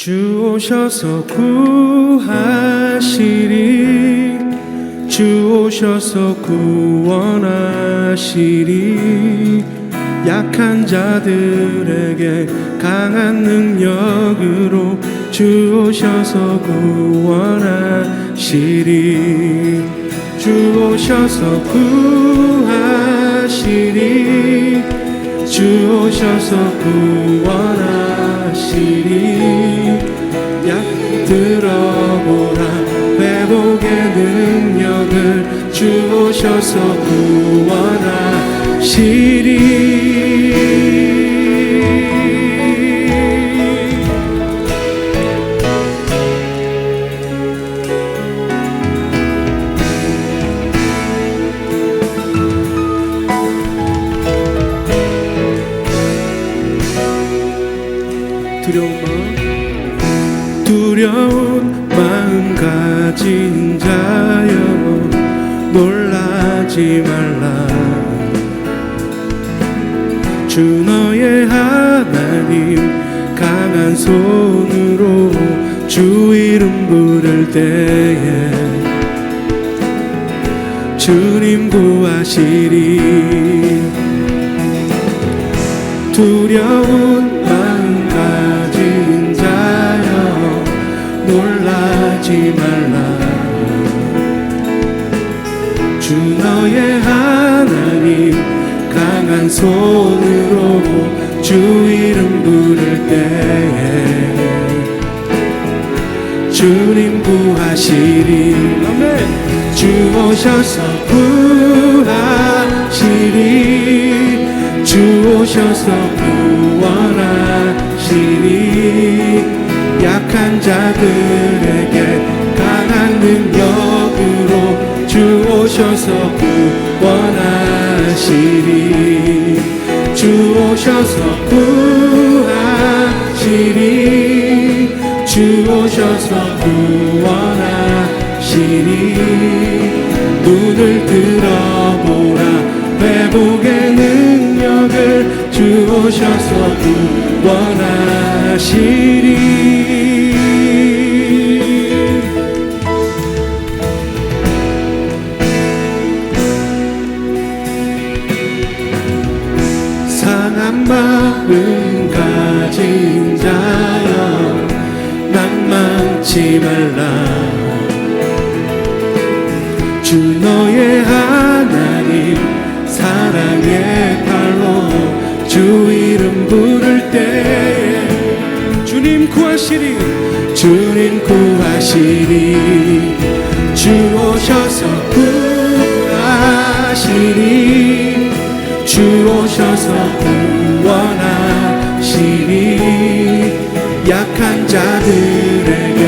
주 오셔서 구하시리, 주 오셔서 구원하시리. 약한 자들에게 강한 능력으로 주 오셔서 구원하시리. 주 오셔서 구하시리, 주 오셔서 구원하시리. 약 들어보라 회복의 능력을 주 오셔서 구원하시리. 두려운 마음 가진 자여 놀라지 말라. 주 너의 하나님 강한 손으로 주 이름 부를 때에 주님 구하시리. 두려운 마음 가진 자여 놀라지 말라. 주 너의 하나님 강한 손으로 주 이름 부를 때에 주님 구하시리. 아멘. 주 오셔서 구하시리, 주 오셔서 구원하시리. 약한 자들에게 강한 능력으로 주 오셔서 구원하시리. 주 오셔서 구하시리, 주 오셔서 구원하시리. 눈을 들어보라 회복의 능력을 주 오셔서 구원하시리. 상한 마음 가진 자여 낭만치 말라. 주 너의 하나님 사랑의 팔로 주 이름 부를 때에 주님 구하시리, 주님 구하시리. 주 오셔서 구하시리, 주 오셔서 구원하시리. 약한 자들에게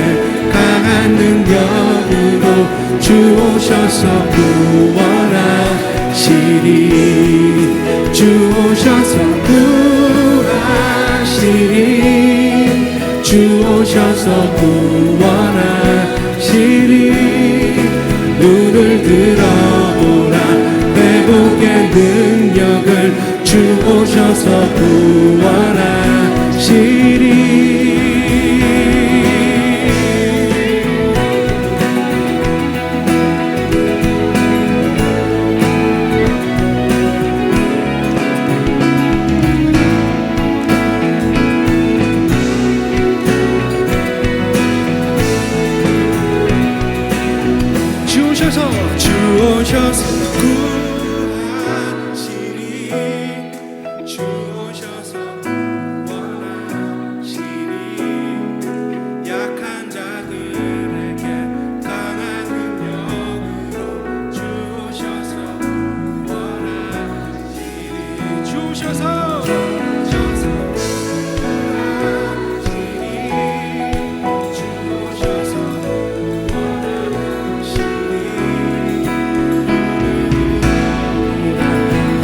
강한 능력으로 주 오셔서 구원하시리. 주 오셔서 구하시리, 주 오셔서 구원하시리. 눈을 들어보라 회복의 능력을 주 오셔서 구원하시리. 주 오셔서 구하시리, 주 오셔서 구원하시리. 약한 자들에게 강한 능력으로 주 오셔서 구원하시리. 주 오셔서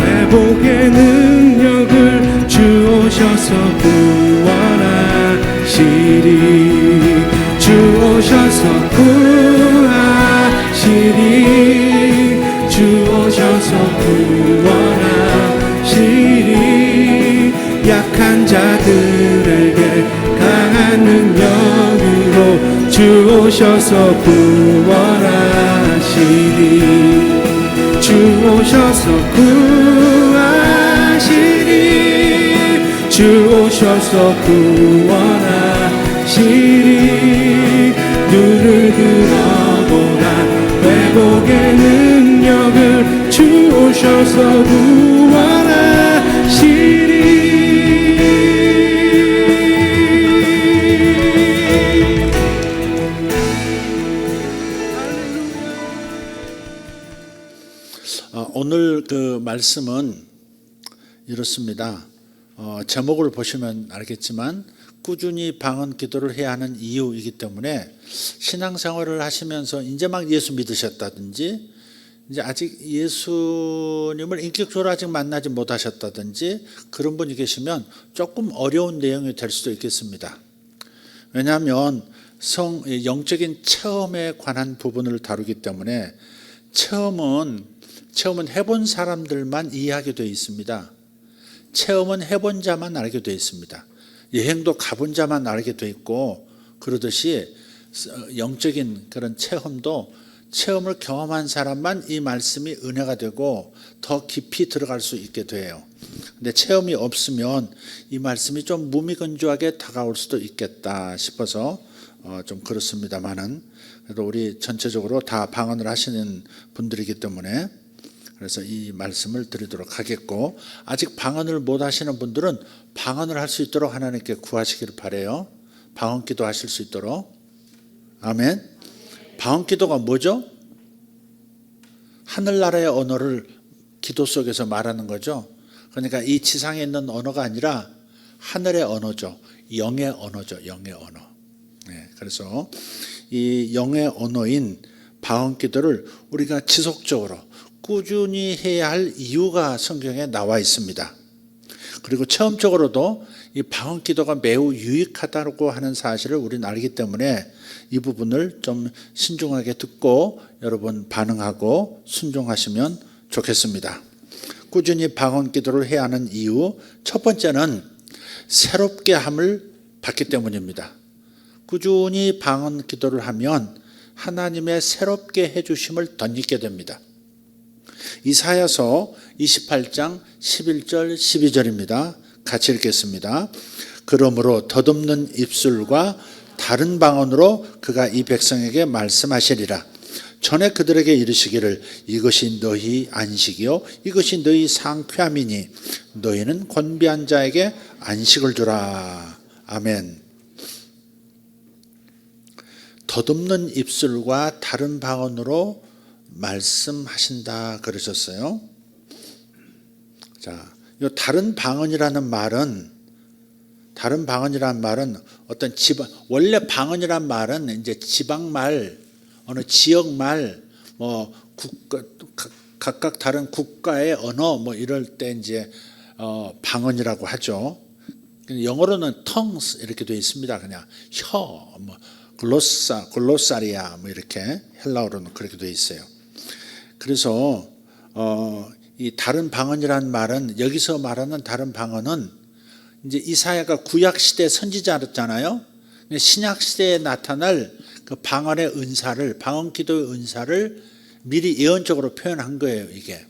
회복의 능력을 주 오셔서 구원하시리. 주 오셔서 구하시리, 주 오셔서 구원하시리. 약한 자들에게 강한 능력 오셔서 구원하시리 주 오셔서 구하시리 주 오셔서 구원하시리 눈을 들어보라 회복의 능력을 주 오셔서 구원하시리 오늘 그 말씀은 이렇습니다. 제목을 보시면 알겠지만 꾸준히 방언 기도를 해야 하는 이유이기 때문에 신앙생활을 하시면서 이제 막 예수 믿으셨다든지 이제 아직 예수님을 인격적으로 아직 만나지 못하셨다든지 그런 분이 계시면 조금 어려운 내용이 될 수도 있겠습니다. 왜냐하면 영적인 체험에 관한 부분을 다루기 때문에 체험은 해본 사람들만 이해하게 되어 있습니다. 체험은 해본 자만 알게 되어 있습니다. 여행도 가본 자만 알게 되어 있고 그러듯이 영적인 그런 체험을 경험한 사람만 이 말씀이 은혜가 되고 더 깊이 들어갈 수 있게 돼요. 근데 체험이 없으면 이 말씀이 좀 무미건조하게 다가올 수도 있겠다 싶어서 좀 그렇습니다만은 그래도 우리 전체적으로 다 방언을 하시는 분들이기 때문에 그래서 이 말씀을 드리도록 하겠고 아직 방언을 못 하시는 분들은 방언을 할 수 있도록 하나님께 구하시기를 바라요. 방언 기도 하실 수 있도록. 아멘. 방언 기도가 뭐죠? 하늘나라의 언어를 기도 속에서 말하는 거죠. 그러니까 이 지상에 있는 언어가 아니라 하늘의 언어죠. 영의 언어죠. 영의 언어. 네, 그래서 이 영의 언어인 방언 기도를 우리가 지속적으로 꾸준히 해야 할 이유가 성경에 나와 있습니다. 그리고 체험적으로도 이 방언 기도가 매우 유익하다고 하는 사실을 우리는 알기 때문에 이 부분을 좀 신중하게 듣고 여러분 반응하고 순종하시면 좋겠습니다. 꾸준히 방언 기도를 해야 하는 이유 첫 번째는 새롭게 함을 받기 때문입니다. 꾸준히 방언 기도를 하면 하나님의 새롭게 해주심을 덧입게 됩니다. 이사야서 28장 11절 12절입니다. 같이 읽겠습니다. 그러므로 덧없는 입술과 다른 방언으로 그가 이 백성에게 말씀하시리라. 전에 그들에게 이르시기를 이것이 너희 안식이요 이것이 너희 상쾌함이니 너희는 권비한 자에게 안식을 주라. 아멘. 덧없는 입술과 다른 방언으로 말씀하신다 그러셨어요. 자, 이 다른 방언이라는 말은 어떤 지방 원래 방언이란 말은 이제 지방말, 어느 지역말, 뭐 각각 다른 국가의 언어 뭐 이럴 때 이제 방언이라고 하죠. 영어로는 tongues 이렇게 되어 있습니다. 그냥 혀, 뭐 글로사리아 뭐 이렇게 헬라어로는 그렇게 되어 있어요. 그래서 이 다른 방언이라는 말은 여기서 말하는 다른 방언은 이제 이사야가 구약 시대 선지자였잖아요. 신약 시대에 나타날 그 방언의 은사를 방언 기도의 은사를 미리 예언적으로 표현한 거예요, 이게.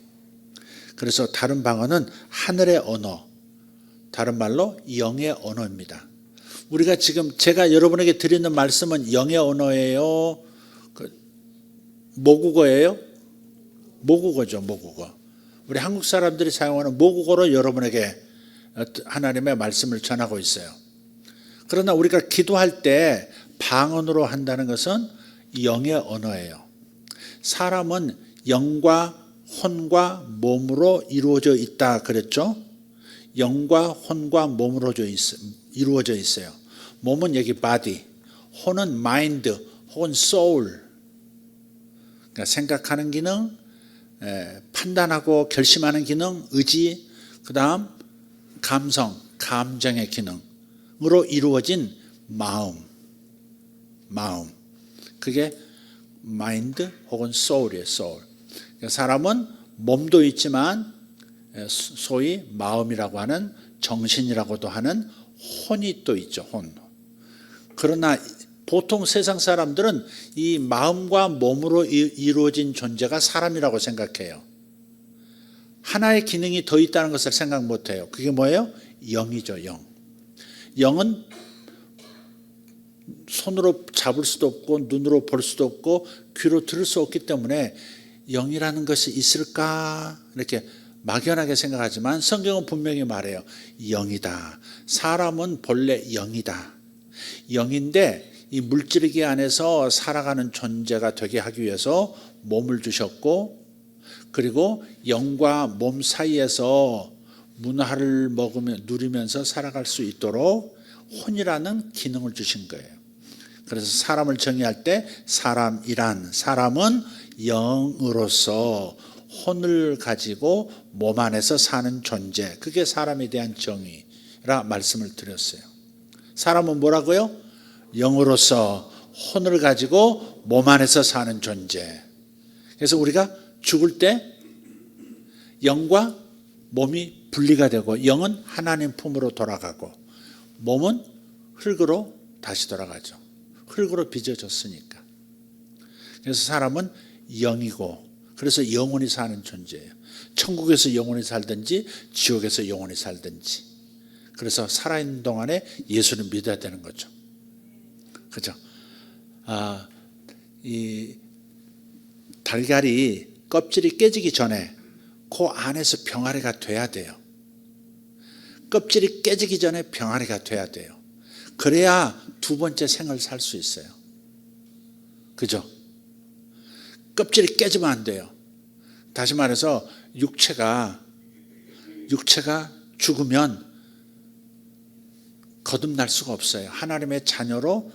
그래서 다른 방언은 하늘의 언어, 다른 말로 영의 언어입니다. 우리가 지금 제가 여러분에게 드리는 말씀은 영의 언어예요? 모국어예요? 모국어죠, 모국어. 우리 한국 사람들이 사용하는 모국어로 여러분에게 하나님의 말씀을 전하고 있어요. 그러나 우리가 기도할 때 방언으로 한다는 것은 영의 언어예요. 사람은 영과 혼과 몸으로 이루어져 있다 그랬죠? 영과 혼과 몸으로 이루어져 있어요. 몸은 여기 body, 혼은 mind 혹은 soul. 그러니까 생각하는 기능, 판단하고 결심하는 기능, 의지, 그 다음 감성, 감정의 기능으로 이루어진 마음. 그게 마인드 혹은 soul이에요. soul. 그러니까 사람은 몸도 있지만 소위 마음이라고 하는 정신이라고도 하는 혼이 또 있죠. 혼. 그러나 보통 세상 사람들은 이 마음과 몸으로 이루어진 존재가 사람이라고 생각해요. 하나의 기능이 더 있다는 것을 생각 못해요. 그게 뭐예요? 영이죠. 영. 영은 손으로 잡을 수도 없고 눈으로 볼 수도 없고 귀로 들을 수 없기 때문에 영이라는 것이 있을까 이렇게 막연하게 생각하지만 성경은 분명히 말해요. 영이다. 사람은 본래 영이다. 영인데 이 물질계 안에서 살아가는 존재가 되게 하기 위해서 몸을 주셨고, 그리고 영과 몸 사이에서 문화를 누리면서 살아갈 수 있도록 혼이라는 기능을 주신 거예요. 그래서 사람을 정의할 때 사람은 영으로서 혼을 가지고 몸 안에서 사는 존재, 그게 사람에 대한 정의라 말씀을 드렸어요. 사람은 뭐라고요? 영으로서 혼을 가지고 몸 안에서 사는 존재. 그래서 우리가 죽을 때 영과 몸이 분리가 되고 영은 하나님 품으로 돌아가고 몸은 흙으로 다시 돌아가죠. 흙으로 빚어졌으니까. 그래서 사람은 영이고, 그래서 영원히 사는 존재예요. 천국에서 영원히 살든지 지옥에서 영원히 살든지. 그래서 살아있는 동안에 예수를 믿어야 되는 거죠. 그죠? 이 달걀이 껍질이 깨지기 전에 그 안에서 병아리가 돼야 돼요. 껍질이 깨지기 전에 병아리가 돼야 돼요. 그래야 두 번째 생을 살 수 있어요. 그죠? 껍질이 깨지면 안 돼요. 다시 말해서 육체가 죽으면 거듭날 수가 없어요. 하나님의 자녀로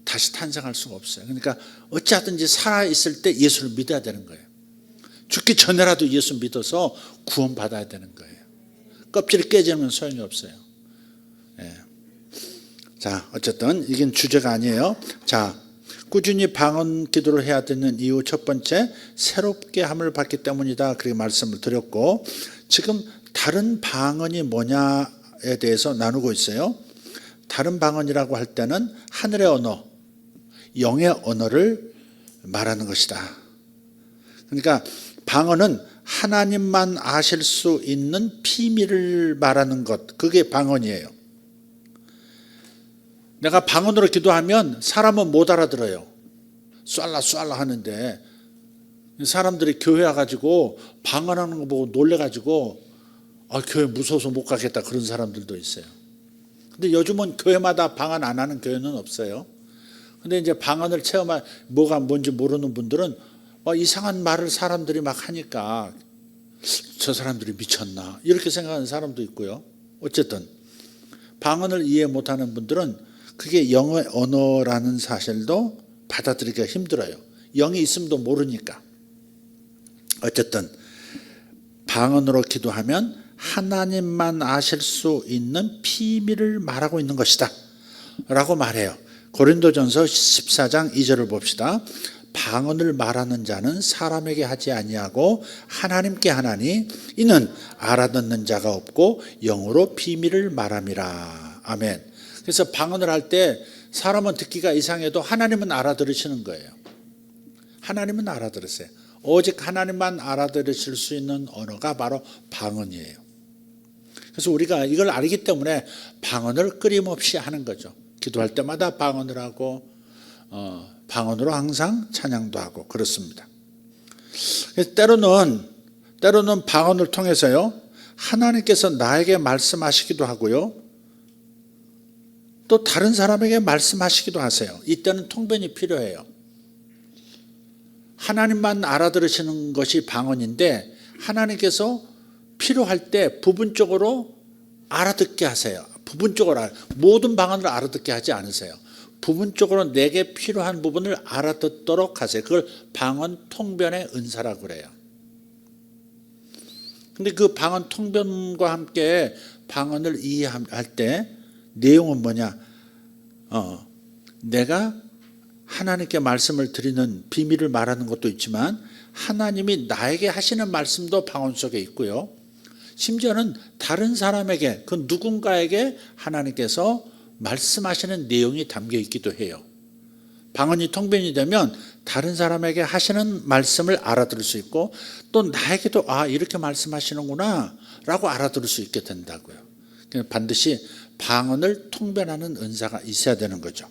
다시 탄생할 수가 없어요. 그러니까 어찌하든지 살아있을 때 예수를 믿어야 되는 거예요. 죽기 전에라도 예수 믿어서 구원받아야 되는 거예요. 껍질이 깨지면 소용이 없어요. 예. 자, 어쨌든 이건 주제가 아니에요. 자, 꾸준히 방언 기도를 해야 되는 이유 첫 번째, 새롭게 함을 받기 때문이다. 그렇게 말씀을 드렸고, 지금 다른 방언이 뭐냐에 대해서 나누고 있어요. 다른 방언이라고 할 때는 하늘의 언어, 영의 언어를 말하는 것이다. 그러니까 방언은 하나님만 아실 수 있는 비밀을 말하는 것, 그게 방언이에요. 내가 방언으로 기도하면 사람은 못 알아들어요. 쏴라 하는데 사람들이 교회 와가지고 방언하는 거 보고 놀래가지고 교회 무서워서 못 가겠다 그런 사람들도 있어요. 근데 요즘은 교회마다 방언 안 하는 교회는 없어요. 근데 이제 방언을 체험할 뭐가 뭔지 모르는 분들은 이상한 말을 사람들이 막 하니까 저 사람들이 미쳤나 이렇게 생각하는 사람도 있고요. 어쨌든 방언을 이해 못하는 분들은 그게 영의 언어라는 사실도 받아들이기가 힘들어요. 영이 있음도 모르니까. 어쨌든 방언으로 기도하면 하나님만 아실 수 있는 비밀을 말하고 있는 것이다 라고 말해요. 고린도전서 14장 2절을 봅시다. 방언을 말하는 자는 사람에게 하지 아니하고 하나님께 하나니 이는 알아듣는 자가 없고 영으로 비밀을 말함이라. 아멘. 그래서 방언을 할 때 사람은 듣기가 이상해도 하나님은 알아들으시는 거예요. 하나님은 알아들으세요. 오직 하나님만 알아들으실 수 있는 언어가 바로 방언이에요. 그래서 우리가 이걸 알기 때문에 방언을 끊임없이 하는 거죠. 기도할 때마다 방언을 하고 방언으로 항상 찬양도 하고 그렇습니다. 그래서 때로는 방언을 통해서요 하나님께서 나에게 말씀하시기도 하고요 또 다른 사람에게 말씀하시기도 하세요. 이때는 통변이 필요해요. 하나님만 알아들으시는 것이 방언인데 하나님께서 필요할 때 부분적으로 알아듣게 하세요. 부분적으로 모든 방언을 알아듣게 하지 않으세요. 부분적으로 내게 필요한 부분을 알아듣도록 하세요. 그걸 방언 통변의 은사라고 그래요. 근데 그 방언 통변과 함께 방언을 이해할 때 내용은 뭐냐? 내가 하나님께 말씀을 드리는 비밀을 말하는 것도 있지만 하나님이 나에게 하시는 말씀도 방언 속에 있고요. 심지어는 다른 사람에게 그 누군가에게 하나님께서 말씀하시는 내용이 담겨 있기도 해요. 방언이 통변이 되면 다른 사람에게 하시는 말씀을 알아들을 수 있고 또 나에게도 이렇게 말씀하시는구나 라고 알아들을 수 있게 된다고요. 반드시 방언을 통변하는 은사가 있어야 되는 거죠.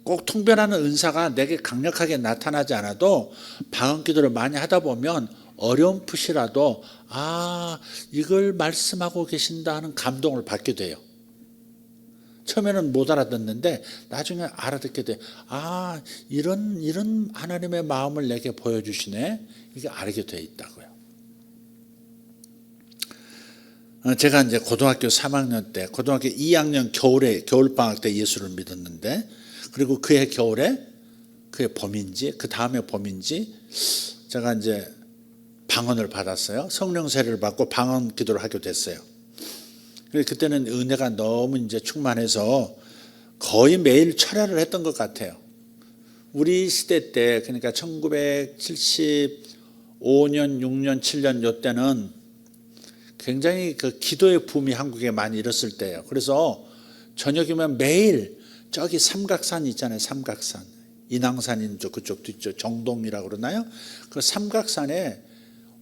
꼭 통변하는 은사가 내게 강력하게 나타나지 않아도 방언 기도를 많이 하다 보면 어렴풋이라도 이걸 말씀하고 계신다 하는 감동을 받게 돼요. 처음에는 못 알아듣는데 나중에 알아듣게 돼. 이런 하나님의 마음을 내게 보여주시네. 이게 알게 돼 있다고요. 제가 이제 고등학교 3학년 때, 고등학교 2학년 겨울방학 때 예수를 믿었는데, 그리고 그해 겨울에, 그해 봄인지, 그 다음에 봄인지, 제가 이제 방언을 받았어요. 성령 세례를 받고 방언 기도를 하게 됐어요. 그때는 은혜가 너무 이제 충만해서 거의 매일 철야를 했던 것 같아요. 우리 시대 때, 그러니까 1975년, 6년, 7년 요 때는 굉장히 그 기도의 붐이 한국에 많이 일었을 때예요. 그래서 저녁이면 매일 저기 삼각산 있잖아요. 삼각산. 인왕산인 그쪽도 있죠. 정동이라고 그러나요? 그 삼각산에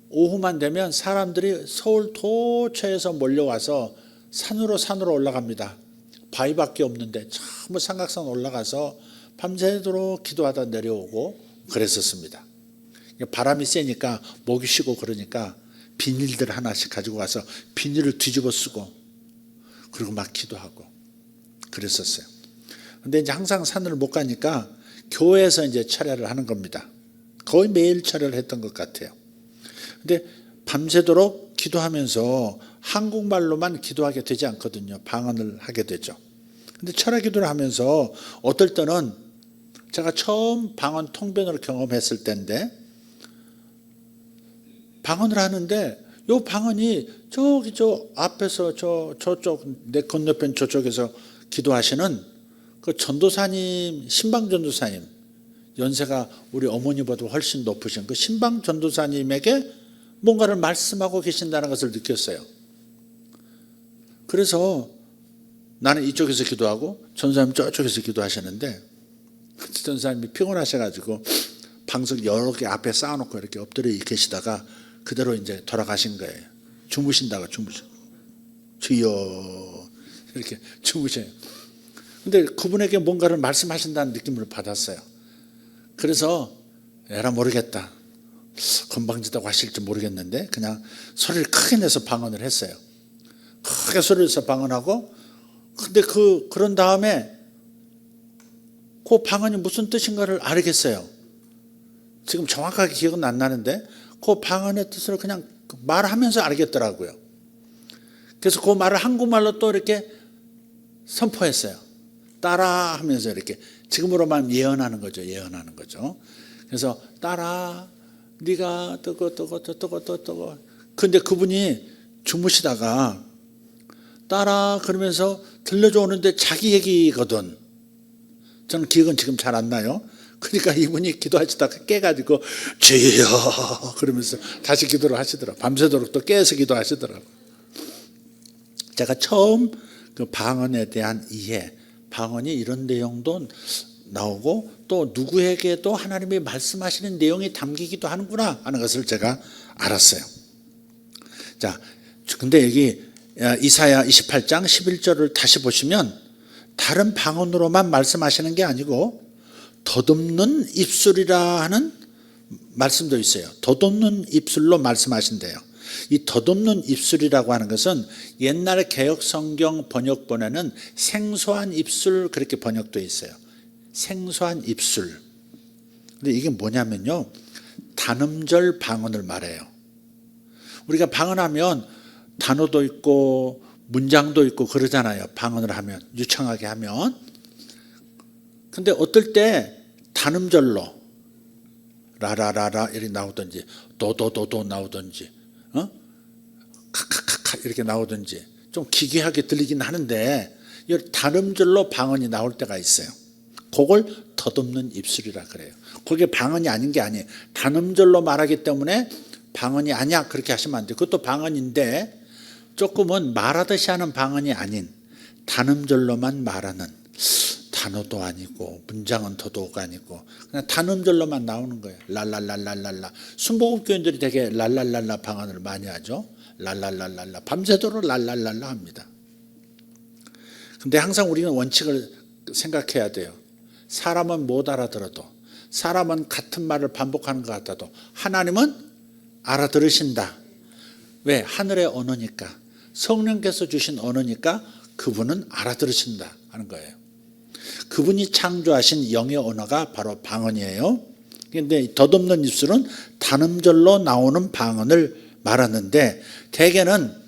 오후만 되면 사람들이 서울 도처에서 몰려와서 산으로 올라갑니다. 바위밖에 없는데 전부 삼각산 올라가서 밤새도록 기도하다 내려오고 그랬었습니다. 바람이 세니까 목이 쉬고 그러니까 비닐들 하나씩 가지고 와서 비닐을 뒤집어 쓰고 그리고 막 기도하고 그랬었어요. 근데 이제 항상 산을 못 가니까 교회에서 이제 철야를 하는 겁니다. 거의 매일 철야를 했던 것 같아요. 근데 밤새도록 기도하면서 한국말로만 기도하게 되지 않거든요. 방언을 하게 되죠. 근데 철야 기도를 하면서 어떨 때는 제가 처음 방언 통변을 경험했을 때인데 방언을 하는데 요 방언이 저기 저 앞에서 저쪽 내 건너편 저쪽에서 기도하시는 그 전도사님, 신방 전도사님, 연세가 우리 어머니보다 훨씬 높으신 그 신방 전도사님에게 뭔가를 말씀하고 계신다는 것을 느꼈어요. 그래서 나는 이쪽에서 기도하고 전도사님 저쪽에서 기도하시는데 전도사님이 피곤하셔가지고 방석 여러 개 앞에 쌓아놓고 이렇게 엎드려 계시다가 그대로 이제 돌아가신 거예요. 주무신다가 주여 이렇게 주무셔요. 근데 그분에게 뭔가를 말씀하신다는 느낌을 받았어요. 그래서 에라 모르겠다. 건방지다고 하실지 모르겠는데 그냥 소리를 크게 내서 방언을 했어요. 크게 소리를 내서 방언하고 근데 그런 다음에 그 방언이 무슨 뜻인가를 알겠어요. 지금 정확하게 기억은 안 나는데 그 방언의 뜻을 그냥 말하면서 알겠더라고요. 그래서 그 말을 한국말로 또 이렇게 선포했어요. 따라 하면서 이렇게 지금으로 말하면 예언하는 거죠. 그래서 따라 네가 뜨거. 근데 그분이 주무시다가 따라 그러면서 들려줘 오는데 자기 얘기거든. 저는 기억은 지금 잘 안 나요. 그러니까 이분이 기도하시다가 깨가지고 주여 그러면서 다시 기도를 하시더라고요. 밤새도록 또 깨서 기도하시더라고요. 제가 처음 그 방언에 대한 이해, 방언이 이런 내용도 나오고 또 누구에게도 하나님이 말씀하시는 내용이 담기기도 하는구나 하는 것을 제가 알았어요. 자, 근데 여기 이사야 28장 11절을 다시 보시면 다른 방언으로만 말씀하시는 게 아니고 덧없는 입술이라 하는 말씀도 있어요. 덧없는 입술로 말씀하신대요. 이 덧없는 입술이라고 하는 것은 옛날 개역성경 번역본에는 생소한 입술 그렇게 번역되어 있어요. 생소한 입술. 근데 이게 뭐냐면요, 단음절 방언을 말해요. 우리가 방언하면 단어도 있고 문장도 있고 그러잖아요. 방언을 하면, 유창하게 하면. 근데 어떨 때 단음절로 라라라라 이렇게 나오든지 도도도도 나오든지 카카카카 이렇게 나오든지 좀 기괴하게 들리긴 하는데 이 단음절로 방언이 나올 때가 있어요. 그걸 덧없는 입술이라 그래요. 그게 방언이 아닌 게 아니에요. 단음절로 말하기 때문에 방언이 아니야 그렇게 하시면 안 돼요. 그것도 방언인데 조금은 말하듯이 하는 방언이 아닌 단음절로만 말하는, 단어도 아니고 문장은 더더욱 아니고 그냥 단음절로만 나오는 거예요. 랄랄랄랄랄라. 순복음교인들이 되게 랄랄랄라 방언을 많이 하죠. 랄랄랄랄라. 밤새도록 랄랄랄라 합니다. 근데 항상 우리는 원칙을 생각해야 돼요. 사람은 못 알아들어도, 사람은 같은 말을 반복하는 것 같아도 하나님은 알아들으신다. 왜? 하늘의 언어니까, 성령께서 주신 언어니까 그분은 알아들으신다 하는 거예요. 그분이 창조하신 영의 언어가 바로 방언이에요. 그런데 덧없는 입술은 단음절로 나오는 방언을 말하는데, 대개는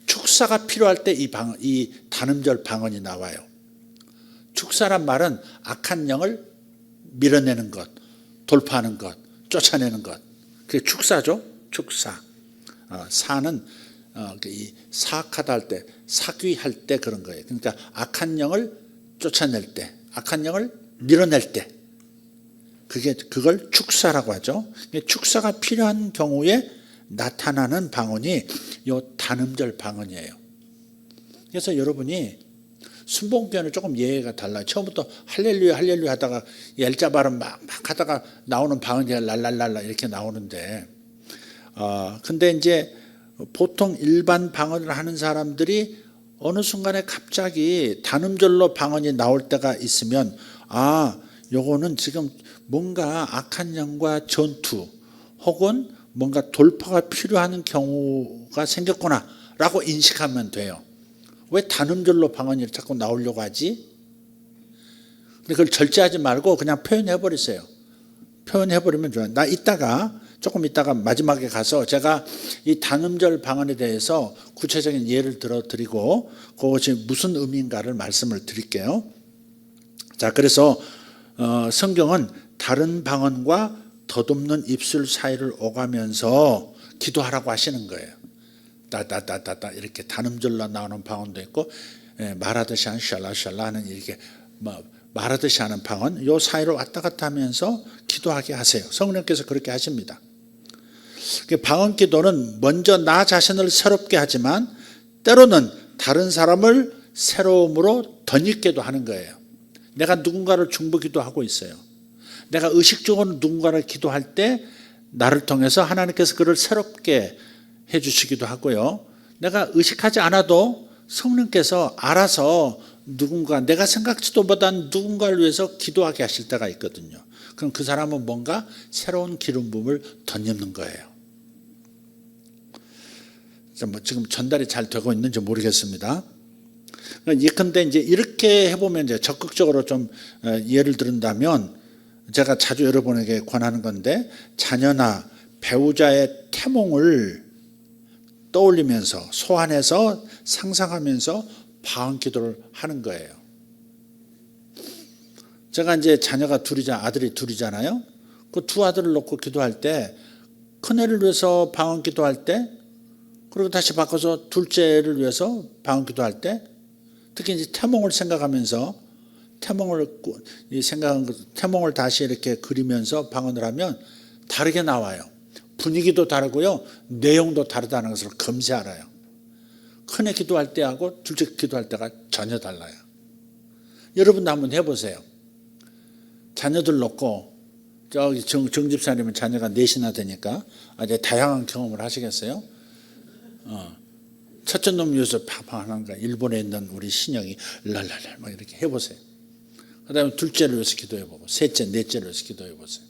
축사가 필요할 때 이 단음절 방언이 나와요. 축사란 말은 악한 영을 밀어내는 것, 돌파하는 것, 쫓아내는 것. 그게 축사죠. 축사. 사는 이 사악하다 할 때, 사귀할 때 그런 거예요. 그러니까 악한 영을 쫓아낼 때, 악한 영을 밀어낼 때, 그걸 축사라고 하죠. 축사가 필요한 경우에 나타나는 방언이 요 단음절 방언이에요. 그래서 여러분이 순복음교회는 조금 예외가 달라요. 처음부터 할렐루야 할렐루야 하다가 엘자 발음 막 하다가 나오는 방언이 랄랄랄라 이렇게 나오는데, 근데 이제 보통 일반 방언을 하는 사람들이 어느 순간에 갑자기 단음절로 방언이 나올 때가 있으면, 요거는 지금 뭔가 악한 영과 전투 혹은 뭔가 돌파가 필요한 경우가 생겼구나 라고 인식하면 돼요. 왜 단음절로 방언이 자꾸 나오려고 하지? 근데 그걸 절제하지 말고 그냥 표현해버리세요. 표현해버리면 좋아요. 나 조금 이따가 마지막에 가서 제가 이 단음절 방언에 대해서 구체적인 예를 들어드리고 그것이 무슨 의미인가를 말씀을 드릴게요. 자, 그래서 성경은 다른 방언과 덧없는 입술 사이를 오가면서 기도하라고 하시는 거예요. 따따따따따 이렇게 단음절로 나오는 방언도 있고, 말하듯이 하는 샬라샬라 하는 이렇게 말하듯이 하는 방언, 요 사이를 왔다 갔다 하면서 기도하게 하세요. 성령께서 그렇게 하십니다. 방언 기도는 먼저 나 자신을 새롭게 하지만 때로는 다른 사람을 새로움으로 덧입게도 하는 거예요. 내가 누군가를 중보기도 하고 있어요. 내가 의식적으로 누군가를 기도할 때 나를 통해서 하나님께서 그를 새롭게 해주시기도 하고요. 내가 의식하지 않아도 성령께서 알아서 내가 생각지도 못한 누군가를 위해서 기도하게 하실 때가 있거든요. 그럼 그 사람은 뭔가 새로운 기름 부음을 덧입는 거예요. 지금 전달이 잘 되고 있는지 모르겠습니다. 예컨대 이제 이렇게 해보면 이제 적극적으로 좀 예를 들은다면, 제가 자주 여러분에게 권하는 건데, 자녀나 배우자의 태몽을 떠올리면서 소환해서 상상하면서 방언 기도를 하는 거예요. 제가 이제 자녀가 아들이 둘이잖아요. 그 두 아들을 놓고 기도할 때, 큰애를 위해서 방언 기도할 때, 그리고 다시 바꿔서 둘째를 위해서 방언 기도할 때, 특히 이제 태몽을 생각하면서 태몽을 다시 이렇게 그리면서 방언을 하면 다르게 나와요. 분위기도 다르고요, 내용도 다르다는 것을 금세 알아요. 큰애 기도할 때하고 둘째 기도할 때가 전혀 달라요. 여러분도 한번 해보세요. 자녀들 놓고, 저기 정집사님은 자녀가 넷이나 되니까 아주 다양한 경험을 하시겠어요? 첫째 놈 위해서 하는 거야. 일본에 있는 우리 신영이 랄랄랄 막 이렇게 해보세요. 그 다음에 둘째를 위해서 기도해보고, 셋째, 넷째를 위해서 기도해보세요.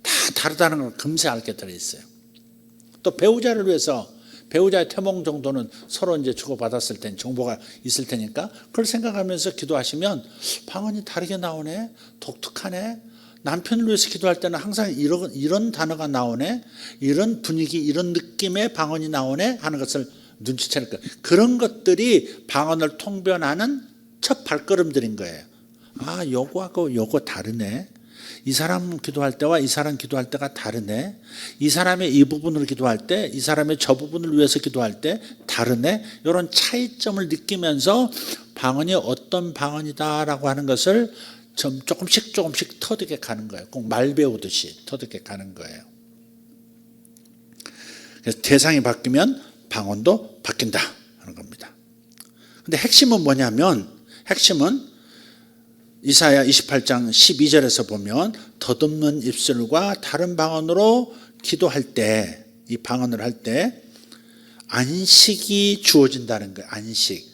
다 다르다는 걸 금세 알게 들어있어요. 또 배우자를 위해서, 배우자의 태몽 정도는 서로 이제 주고받았을 땐 정보가 있을 테니까 그걸 생각하면서 기도하시면 방언이 다르게 나오네, 독특하네. 남편을 위해서 기도할 때는 항상 이런 단어가 나오네, 이런 분위기, 이런 느낌의 방언이 나오네 하는 것을 눈치챌 거예요. 그런 것들이 방언을 통변하는 첫 발걸음들인 거예요. 요거하고 요거 다르네. 이 사람 기도할 때와 이 사람 기도할 때가 다르네. 이 사람의 이 부분을 기도할 때, 이 사람의 저 부분을 위해서 기도할 때 다르네. 이런 차이점을 느끼면서 방언이 어떤 방언이다라고 하는 것을 조금씩 터득해 가는 거예요. 꼭 말 배우듯이 터득해 가는 거예요. 그래서 대상이 바뀌면 방언도 바뀐다 하는 겁니다. 근데 핵심은 뭐냐면, 핵심은 이사야 28장 12절에서 보면 더듬는 입술과 다른 방언으로 기도할 때, 이 방언을 할 때 안식이 주어진다는 거예요. 안식.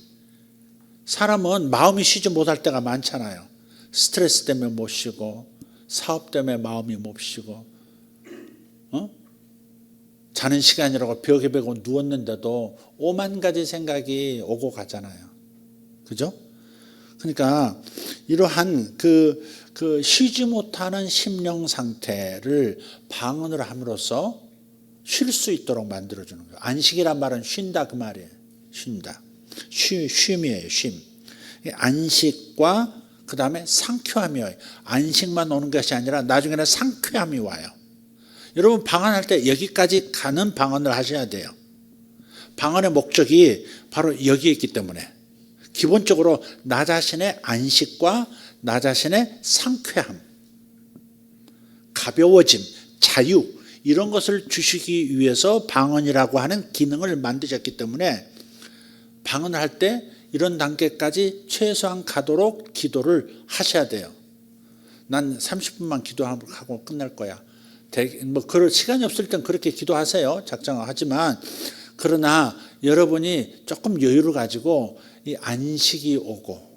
사람은 마음이 쉬지 못할 때가 많잖아요. 스트레스 때문에 못 쉬고, 사업 때문에 마음이 못 쉬고, 자는 시간이라고 벽에 베고 누웠는데도 5만 가지 생각이 오고 가잖아요. 그죠? 그러니까 이러한 그 쉬지 못하는 심령 상태를 방언을 함으로써 쉴 수 있도록 만들어주는 거예요. 안식이란 말은 쉰다 그 말이에요. 쉰다. 쉼이에요. 쉼. 안식과 그 다음에 상쾌함이에요. 안식만 오는 것이 아니라 나중에는 상쾌함이 와요. 여러분 방언할 때 여기까지 가는 방언을 하셔야 돼요. 방언의 목적이 바로 여기에 있기 때문에 기본적으로 나 자신의 안식과 나 자신의 상쾌함, 가벼워짐, 자유 이런 것을 주시기 위해서 방언이라고 하는 기능을 만드셨기 때문에 방언을 할 때 이런 단계까지 최소한 가도록 기도를 하셔야 돼요. 난 30분만 기도하고 끝날 거야. 그럴 시간이 없을 땐 그렇게 기도하세요. 작정하지만 그러나 여러분이 조금 여유를 가지고 이 안식이 오고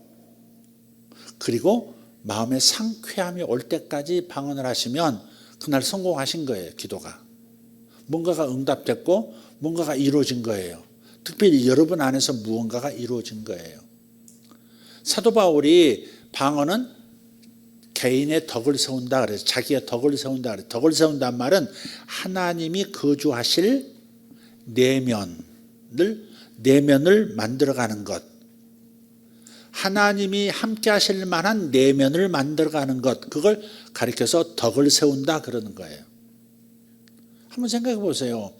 그리고 마음의 상쾌함이 올 때까지 방언을 하시면 그날 성공하신 거예요. 기도가. 뭔가가 응답됐고 뭔가가 이루어진 거예요. 특별히 여러분 안에서 무언가가 이루어진 거예요. 사도 바울이 방언은 개인의 덕을 세운다 그래서 자기의 덕을 세운다 그래서 덕을 세운다는 말은 하나님이 거주하실 내면을 만들어가는 것, 하나님이 함께 하실 만한 내면을 만들어가는 것, 그걸 가리켜서 덕을 세운다 그러는 거예요. 한번 생각해 보세요.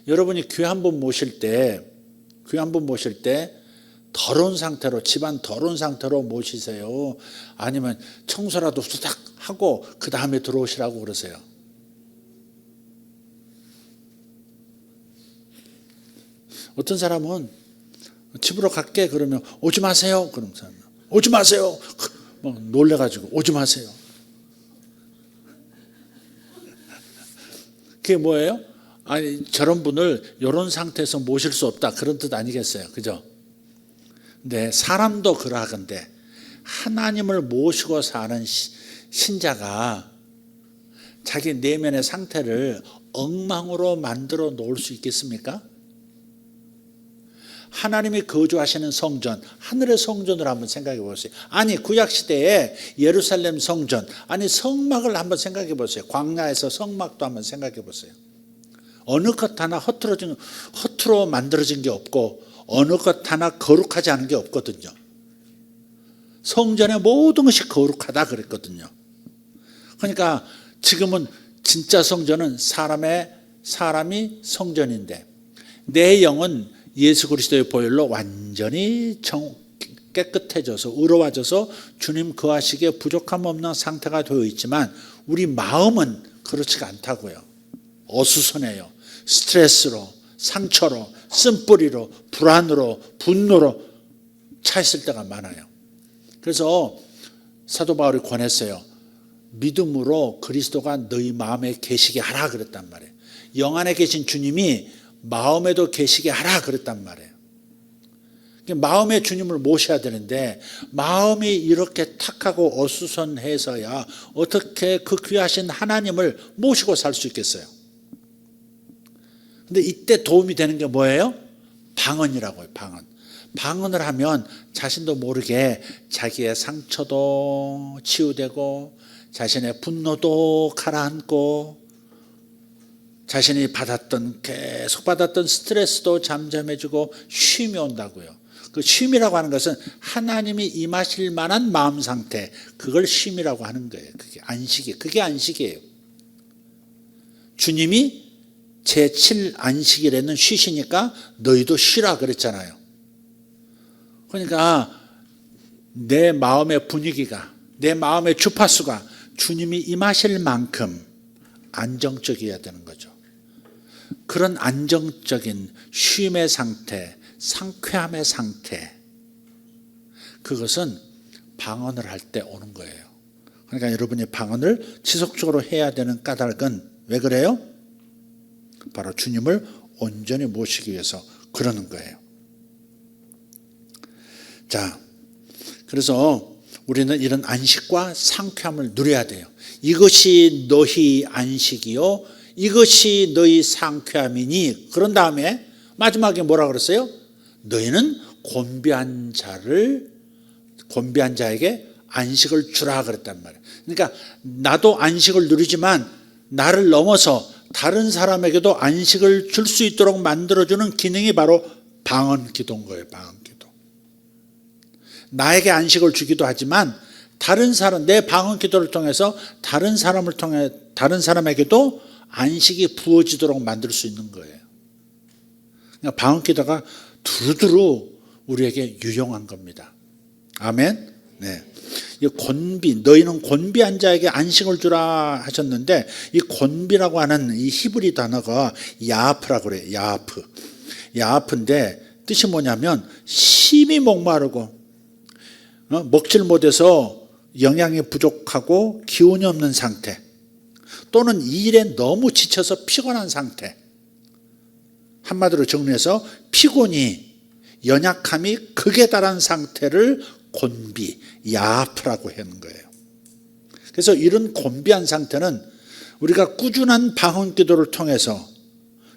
여러분이 귀 한 번 모실 때 더러운 상태로, 집안 더러운 상태로 모시세요? 아니면 청소라도 후딱 하고 그 다음에 들어오시라고 그러세요? 어떤 사람은 집으로 갈게 그러면 오지 마세요. 그런 사람 오지 마세요. 막 놀래가지고 오지 마세요. 그게 뭐예요? 아니 저런 분을 이런 상태에서 모실 수 없다 그런 뜻 아니겠어요? 그죠? 근데 사람도 그러하건대 하나님을 모시고 사는 신자가 자기 내면의 상태를 엉망으로 만들어 놓을 수 있겠습니까? 하나님이 거주하시는 성전, 하늘의 성전을 한번 생각해 보세요. 아니 구약시대에 예루살렘 성전, 아니 성막을 한번 생각해 보세요. 광야에서 성막도 한번 생각해 보세요. 어느 것 하나 허투루 만들어진 게 없고 어느 것 하나 거룩하지 않은 게 없거든요. 성전의 모든 것이 거룩하다 그랬거든요. 그러니까 지금은 진짜 성전은 사람이 성전인데 내 영은 예수 그리스도의 보혈로 완전히 깨끗해져서 의로워져서 주님 거하시기에 부족함 없는 상태가 되어 있지만 우리 마음은 그렇지가 않다고요. 어수선해요. 스트레스로, 상처로, 쓴뿌리로, 불안으로, 분노로 차 있을 때가 많아요. 그래서 사도 바울이 권했어요. 믿음으로 그리스도가 너희 마음에 계시게 하라 그랬단 말이에요. 영 안에 계신 주님이 마음에도 계시게 하라 그랬단 말이에요. 마음의 주님을 모셔야 되는데 마음이 이렇게 탁하고 어수선해서야 어떻게 그 귀하신 하나님을 모시고 살 수 있겠어요? 근데 이때 도움이 되는 게 뭐예요? 방언이라고요. 방언을 하면 자신도 모르게 자기의 상처도 치유되고 자신의 분노도 가라앉고 자신이 계속 받았던 스트레스도 잠잠해지고 쉼이 온다고요. 그 쉼이라고 하는 것은 하나님이 임하실 만한 마음 상태, 그걸 쉼이라고 하는 거예요. 그게 안식이에요. 주님이 제7 안식일에는 쉬시니까 너희도 쉬라 그랬잖아요. 그러니까 내 마음의 분위기가, 내 마음의 주파수가 주님이 임하실 만큼 안정적이어야 되는 거죠. 그런 안정적인 쉼의 상태, 상쾌함의 상태, 그것은 방언을 할 때 오는 거예요. 그러니까 여러분이 방언을 지속적으로 해야 되는 까닭은 왜 그래요? 바로 주님을 온전히 모시기 위해서 그러는 거예요. 자, 그래서 우리는 이런 안식과 상쾌함을 누려야 돼요. 이것이 너희 안식이요 이것이 너희 상쾌함이니. 그런 다음에 마지막에 뭐라 그랬어요? 너희는 곤비한 자에게 안식을 주라 그랬단 말이에요. 그러니까 나도 안식을 누리지만 나를 넘어서 다른 사람에게도 안식을 줄 수 있도록 만들어주는 기능이 바로 방언 기도인 거예요. 방언 기도. 나에게 안식을 주기도 하지만 다른 사람, 내 방언 기도를 통해서 다른 사람에게도 안식이 부어지도록 만들 수 있는 거예요. 그러니까 방언 기도가 두루두루 우리에게 유용한 겁니다. 아멘. 네. 이 곤비, 너희는 곤비한 자에게 안식을 주라 하셨는데, 이 곤비라고 하는 이 히브리 단어가 야프라고 그래요. 야프인데 뜻이 뭐냐면 심히 목마르고 먹질 못해서 영양이 부족하고 기운이 없는 상태, 또는 일에 너무 지쳐서 피곤한 상태. 한마디로 정리해서 피곤이, 연약함이 극에 달한 상태를 곤비, 야프라고 하는 거예요. 그래서 이런 곤비한 상태는 우리가 꾸준한 방언 기도를 통해서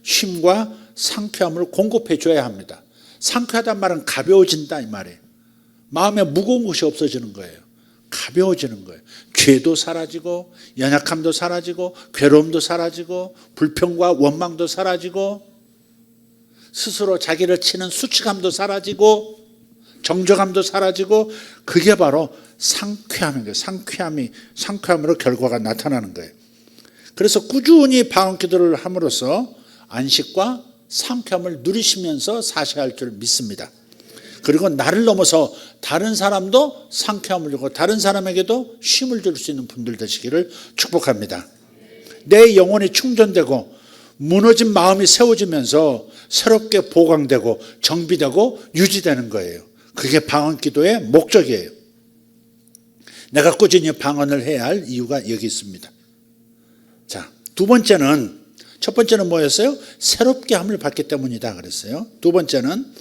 쉼과 상쾌함을 공급해 줘야 합니다. 상쾌하단 말은 가벼워진다 이 말이에요. 마음에 무거운 것이 없어지는 거예요. 가벼워지는 거예요. 죄도 사라지고 연약함도 사라지고 괴로움도 사라지고 불평과 원망도 사라지고 스스로 자기를 치는 수치감도 사라지고 정죄감도 사라지고, 그게 바로 상쾌함인 거예요. 상쾌함으로 결과가 나타나는 거예요. 그래서 꾸준히 방언 기도를 함으로써 안식과 상쾌함을 누리시면서 사셔야 할 줄 믿습니다. 그리고 나를 넘어서 다른 사람도 상쾌함을 주고 다른 사람에게도 쉼을 줄 수 있는 분들 되시기를 축복합니다. 내 영혼이 충전되고 무너진 마음이 세워지면서 새롭게 보강되고 정비되고 유지되는 거예요. 그게 방언 기도의 목적이에요. 내가 꾸준히 방언을 해야 할 이유가 여기 있습니다. 자, 첫 번째는 뭐였어요? 새롭게 함을 받기 때문이다 그랬어요. 두 번째는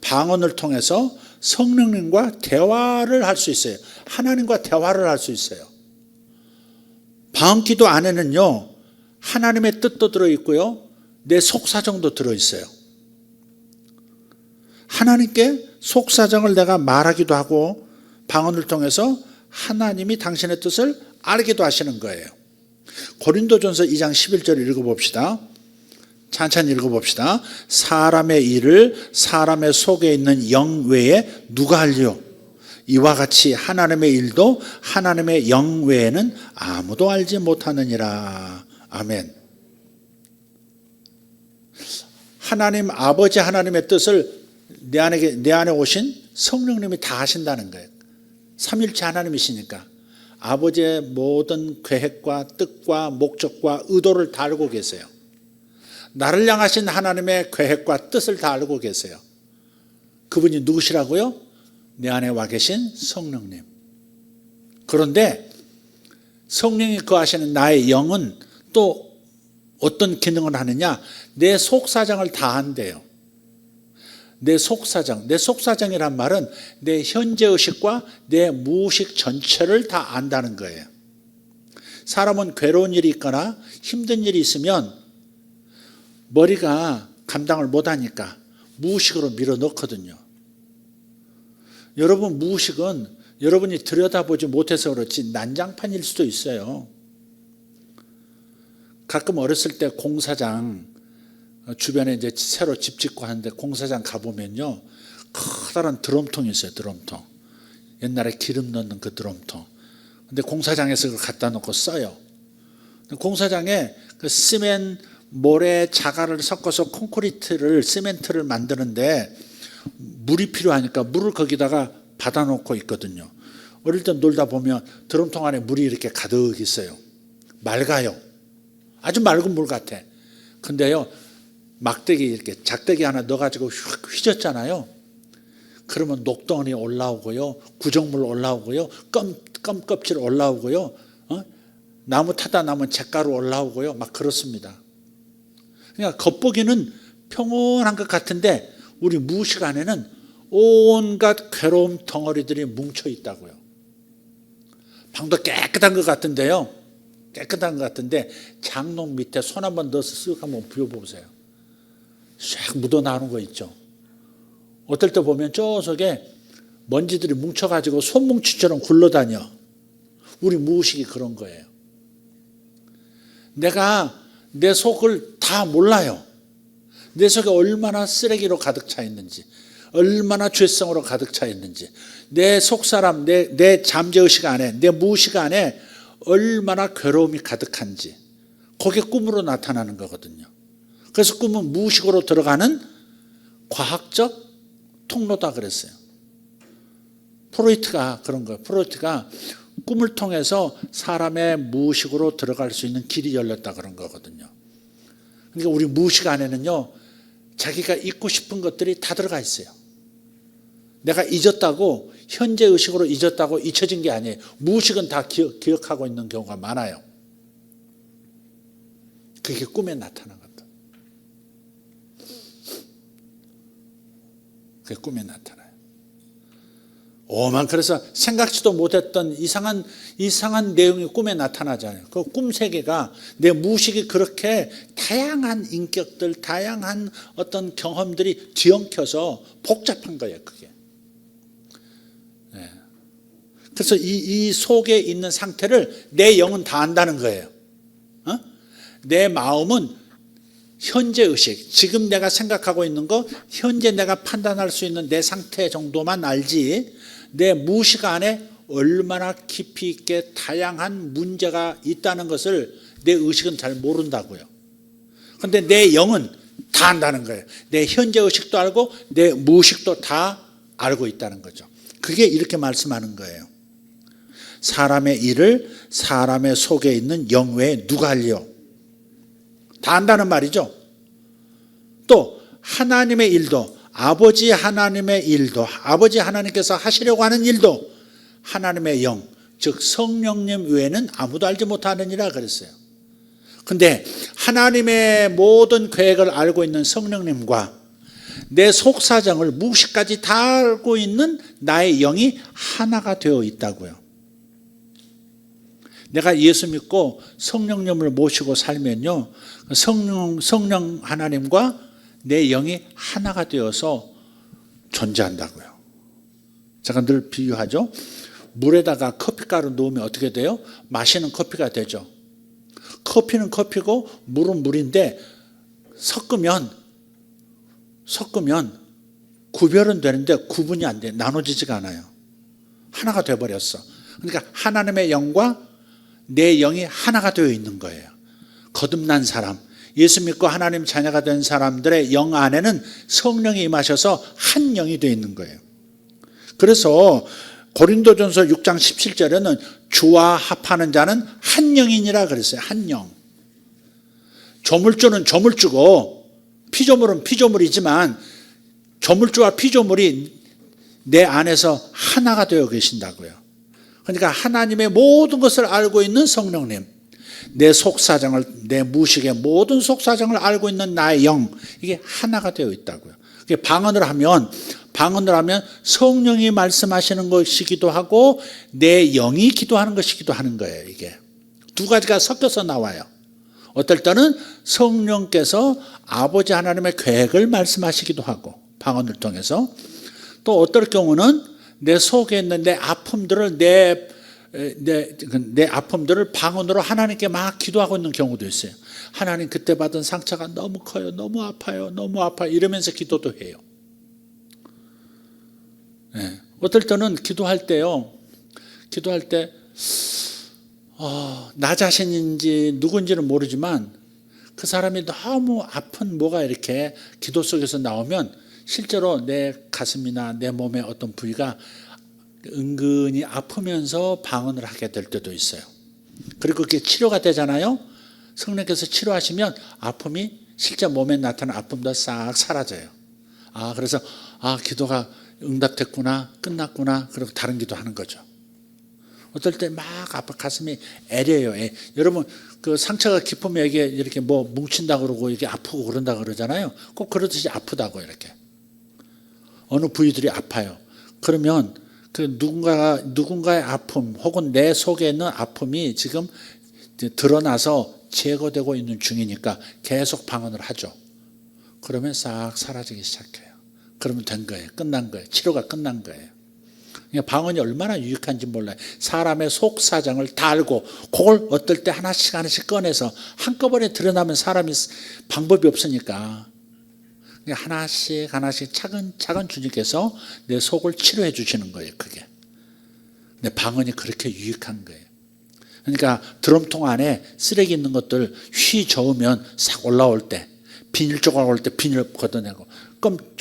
방언을 통해서 성령님과 대화를 할 수 있어요. 하나님과 대화를 할 수 있어요. 방언 기도 안에는요, 하나님의 뜻도 들어있고요, 내 속사정도 들어있어요. 하나님께 속사정을 내가 말하기도 하고 방언을 통해서 하나님이 당신의 뜻을 알기도 하시는 거예요. 고린도전서 2장 11절 읽어봅시다. 찬찬히 읽어봅시다. 사람의 일을 사람의 속에 있는 영 외에 누가 알리요? 이와 같이 하나님의 일도 하나님의 영 외에는 아무도 알지 못하느니라. 아멘. 하나님 아버지 하나님의 뜻을 내 안에 오신 성령님이 다 하신다는 거예요. 삼일체 하나님이시니까 아버지의 모든 계획과 뜻과 목적과 의도를 다 알고 계세요. 나를 향하신 하나님의 계획과 뜻을 다 알고 계세요. 그분이 누구시라고요? 내 안에 와 계신 성령님. 그런데 성령이 거하시는 나의 영은 또 어떤 기능을 하느냐? 내 속사정을 다 한대요. 내 속사정이란 말은 내 현재의식과 내 무의식 전체를 다 안다는 거예요. 사람은 괴로운 일이 있거나 힘든 일이 있으면 머리가 감당을 못하니까 무의식으로 밀어넣거든요. 여러분, 무의식은 여러분이 들여다보지 못해서 그렇지 난장판일 수도 있어요. 가끔 어렸을 때 공사장 주변에 이제 새로 집 짓고 하는데 공사장 가보면요, 커다란 드럼통이 있어요. 드럼통. 옛날에 기름 넣는 그 드럼통. 근데 공사장에서 그걸 갖다 놓고 써요. 공사장에 그 시멘, 모래, 자갈을 섞어서 콘크리트를, 시멘트를 만드는데 물이 필요하니까 물을 거기다가 받아놓고 있거든요. 어릴 때 놀다 보면 드럼통 안에 물이 이렇게 가득 있어요. 맑아요. 아주 맑은 물 같아. 근데요, 막대기 이렇게 작대기 하나 넣어가지고 휘젓잖아요. 그러면 녹덩어리 올라오고요, 구정물 올라오고요, 껌 껍질 올라오고요, 나무 타다 나면 잿가루 올라오고요, 막 그렇습니다. 그러니까 겉보기는 평온한 것 같은데 우리 무의식 안에는 온갖 괴로움 덩어리들이 뭉쳐 있다고요. 방도 깨끗한 것 같은데요, 깨끗한 것 같은데 장롱 밑에 손 한번 넣어서 쓱 한번 부어보세요. 싹 묻어나오는 거 있죠. 어떨 때 보면 저 속에 먼지들이 뭉쳐가지고 손뭉치처럼 굴러다녀. 우리 무의식이 그런 거예요. 내가 내 속을 다 몰라요. 내 속에 얼마나 쓰레기로 가득 차 있는지, 얼마나 죄성으로 가득 차 있는지, 내 속사람, 내 잠재의식 안에, 내 무의식 안에 얼마나 괴로움이 가득한지, 그게 꿈으로 나타나는 거거든요. 그래서 꿈은 무의식으로 들어가는 과학적 통로다 그랬어요. 프로이트가 그런 거예요. 프로이트가 꿈을 통해서 사람의 무의식으로 들어갈 수 있는 길이 열렸다 그런 거거든요. 그러니까 우리 무의식 안에는요, 자기가 잊고 싶은 것들이 다 들어가 있어요. 내가 잊었다고, 현재 의식으로 잊었다고 잊혀진 게 아니에요. 무의식은 다 기억하고 있는 경우가 많아요. 그게 꿈에 나타난 겁니다. 그게 꿈에 나타나요. 오만 그래서 생각지도 못했던 이상한 내용이 꿈에 나타나잖아요. 그 꿈 세계가 내 무의식이 그렇게 다양한 인격들, 다양한 어떤 경험들이 뒤엉켜서 복잡한 거예요. 그게. 네. 그래서 이 속에 있는 상태를 내 영은 다 안다는 거예요. 내 마음은 현재 의식, 지금 내가 생각하고 있는 거, 현재 내가 판단할 수 있는 내 상태 정도만 알지, 내 무의식 안에 얼마나 깊이 있게 다양한 문제가 있다는 것을 내 의식은 잘 모른다고요. 그런데 내 영은 다 안다는 거예요. 내 현재 의식도 알고 내 무의식도 다 알고 있다는 거죠. 그게 이렇게 말씀하는 거예요. 사람의 일을 사람의 속에 있는 영 외에 누가 알려? 다 안다는 말이죠. 또 하나님의 일도, 아버지 하나님의 일도, 아버지 하나님께서 하시려고 하는 일도 하나님의 영, 즉 성령님 외에는 아무도 알지 못하느니라 그랬어요. 근데 하나님의 모든 계획을 알고 있는 성령님과 내 속사정을 무의식까지 다 알고 있는 나의 영이 하나가 되어 있다고요. 내가 예수 믿고 성령님을 모시고 살면요, 성령 하나님과 내 영이 하나가 되어서 존재한다고요. 제가 늘 비유하죠. 물에다가 커피가루 넣으면 어떻게 돼요? 마시는 커피가 되죠. 커피는 커피고 물은 물인데 섞으면 구별은 되는데 구분이 안 돼. 나눠지지가 않아요. 하나가 돼버렸어. 그러니까 하나님의 영과 내 영이 하나가 되어 있는 거예요. 거듭난 사람, 예수 믿고 하나님 자녀가 된 사람들의 영 안에는 성령이 임하셔서 한 영이 되어 있는 거예요. 그래서 고린도전서 6장 17절에는 주와 합하는 자는 한 영이니라 그랬어요. 한 영. 조물주는 조물주고 피조물은 피조물이지만 조물주와 피조물이 내 안에서 하나가 되어 계신다고요. 그러니까 하나님의 모든 것을 알고 있는 성령님, 내 속사정을, 내 무의식의 모든 속사정을 알고 있는 나의 영, 이게 하나가 되어 있다고요. 방언을 하면 성령이 말씀하시는 것이기도 하고 내 영이 기도하는 것이기도 하는 거예요. 이게 두 가지가 섞여서 나와요. 어떨 때는 성령께서 아버지 하나님의 계획을 말씀하시기도 하고 방언을 통해서, 또 어떨 경우는 내 속에 있는 내 아픔들을 내 아픔들을 방언으로 하나님께 막 기도하고 있는 경우도 있어요. 하나님, 그때 받은 상처가 너무 커요, 너무 아파요, 너무 아파요, 이러면서 기도도 해요. 네. 어떨 때는 기도할 때 나 자신인지 누군지는 모르지만 그 사람이 너무 아픈 뭐가 이렇게 기도 속에서 나오면 실제로 내 가슴이나 내 몸의 어떤 부위가 은근히 아프면서 방언을 하게 될 때도 있어요. 그리고 그게 치료가 되잖아요. 성령께서 치료하시면 아픔이, 실제 몸에 나타난 아픔도 싹 사라져요. 그래서 기도가 응답됐구나, 끝났구나, 그리고 다른 기도 하는 거죠. 어떨 때 막 아파 가슴이 애려요. 여러분 그 상처가 깊으면 이게 이렇게 뭐 뭉친다 그러고 이게 아프고 그런다 그러잖아요. 꼭 그러듯이 아프다고 이렇게 어느 부위들이 아파요. 그러면 그 누군가의 아픔 혹은 내 속에 있는 아픔이 지금 드러나서 제거되고 있는 중이니까 계속 방언을 하죠. 그러면 싹 사라지기 시작해요. 그러면 된 거예요. 끝난 거예요. 치료가 끝난 거예요. 방언이 얼마나 유익한지 몰라요. 사람의 속 사정을 다 알고 그걸 어떨 때 하나씩 하나씩 꺼내서 한꺼번에 드러나면 사람이 방법이 없으니까 하나씩 하나씩 차근차근 주님께서 내 속을 치료해 주시는 거예요. 그게. 근데 방언이 그렇게 유익한 거예요. 그러니까 드럼통 안에 쓰레기 있는 것들 휘 저으면 싹 올라올 때 비닐 조각 올 때 비닐 걷어내고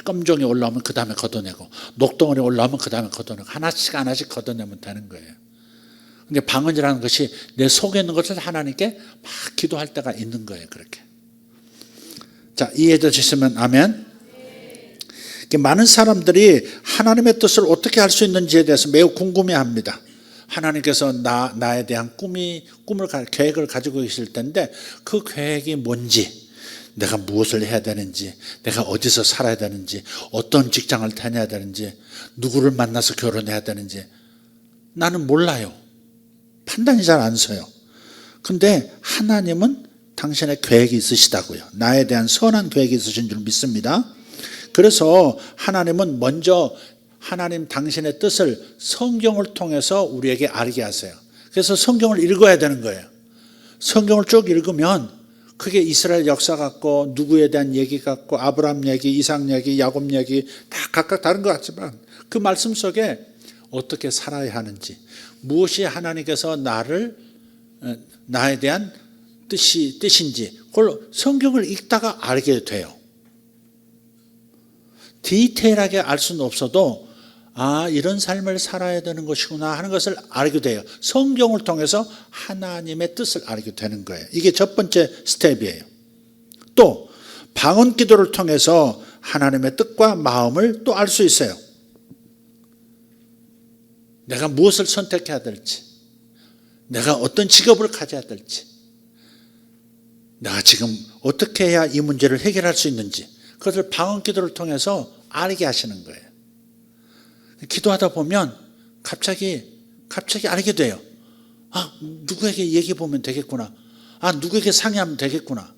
껌종이 올라오면 그 다음에 걷어내고 녹덩어리 올라오면 그 다음에 걷어내고 하나씩 하나씩 걷어내면 되는 거예요. 근데 방언이라는 것이 내 속에 있는 것을 하나님께 막 기도할 때가 있는 거예요. 그렇게. 자, 이해해 주시면 아멘. 많은 사람들이 하나님의 뜻을 어떻게 할 수 있는지에 대해서 매우 궁금해합니다. 하나님께서 나에 대한 계획을 가지고 계실 텐데 그 계획이 뭔지, 내가 무엇을 해야 되는지, 내가 어디서 살아야 되는지, 어떤 직장을 다녀야 되는지, 누구를 만나서 결혼해야 되는지 나는 몰라요. 판단이 잘 안 서요. 근데 하나님은 당신의 계획이 있으시다고요. 나에 대한 선한 계획이 있으신 줄 믿습니다. 그래서 하나님은 먼저 하나님 당신의 뜻을 성경을 통해서 우리에게 알게 하세요. 그래서 성경을 읽어야 되는 거예요. 성경을 쭉 읽으면 그게 이스라엘 역사 같고 누구에 대한 얘기 같고 아브라함 얘기, 이삭 얘기, 야곱 얘기 다 각각 다른 것 같지만 그 말씀 속에 어떻게 살아야 하는지, 무엇이 하나님께서 나에 대한 뜻인지 그걸 성경을 읽다가 알게 돼요. 디테일하게 알 수는 없어도 이런 삶을 살아야 되는 것이구나 하는 것을 알게 돼요. 성경을 통해서 하나님의 뜻을 알게 되는 거예요. 이게 첫 번째 스텝이에요. 또 방언 기도를 통해서 하나님의 뜻과 마음을 또 알 수 있어요. 내가 무엇을 선택해야 될지, 내가 어떤 직업을 가져야 될지, 내가 지금 어떻게 해야 이 문제를 해결할 수 있는지 그것을 방언 기도를 통해서 알게 하시는 거예요. 기도하다 보면 갑자기 알게 돼요. 누구에게 얘기해 보면 되겠구나. 누구에게 상의하면 되겠구나.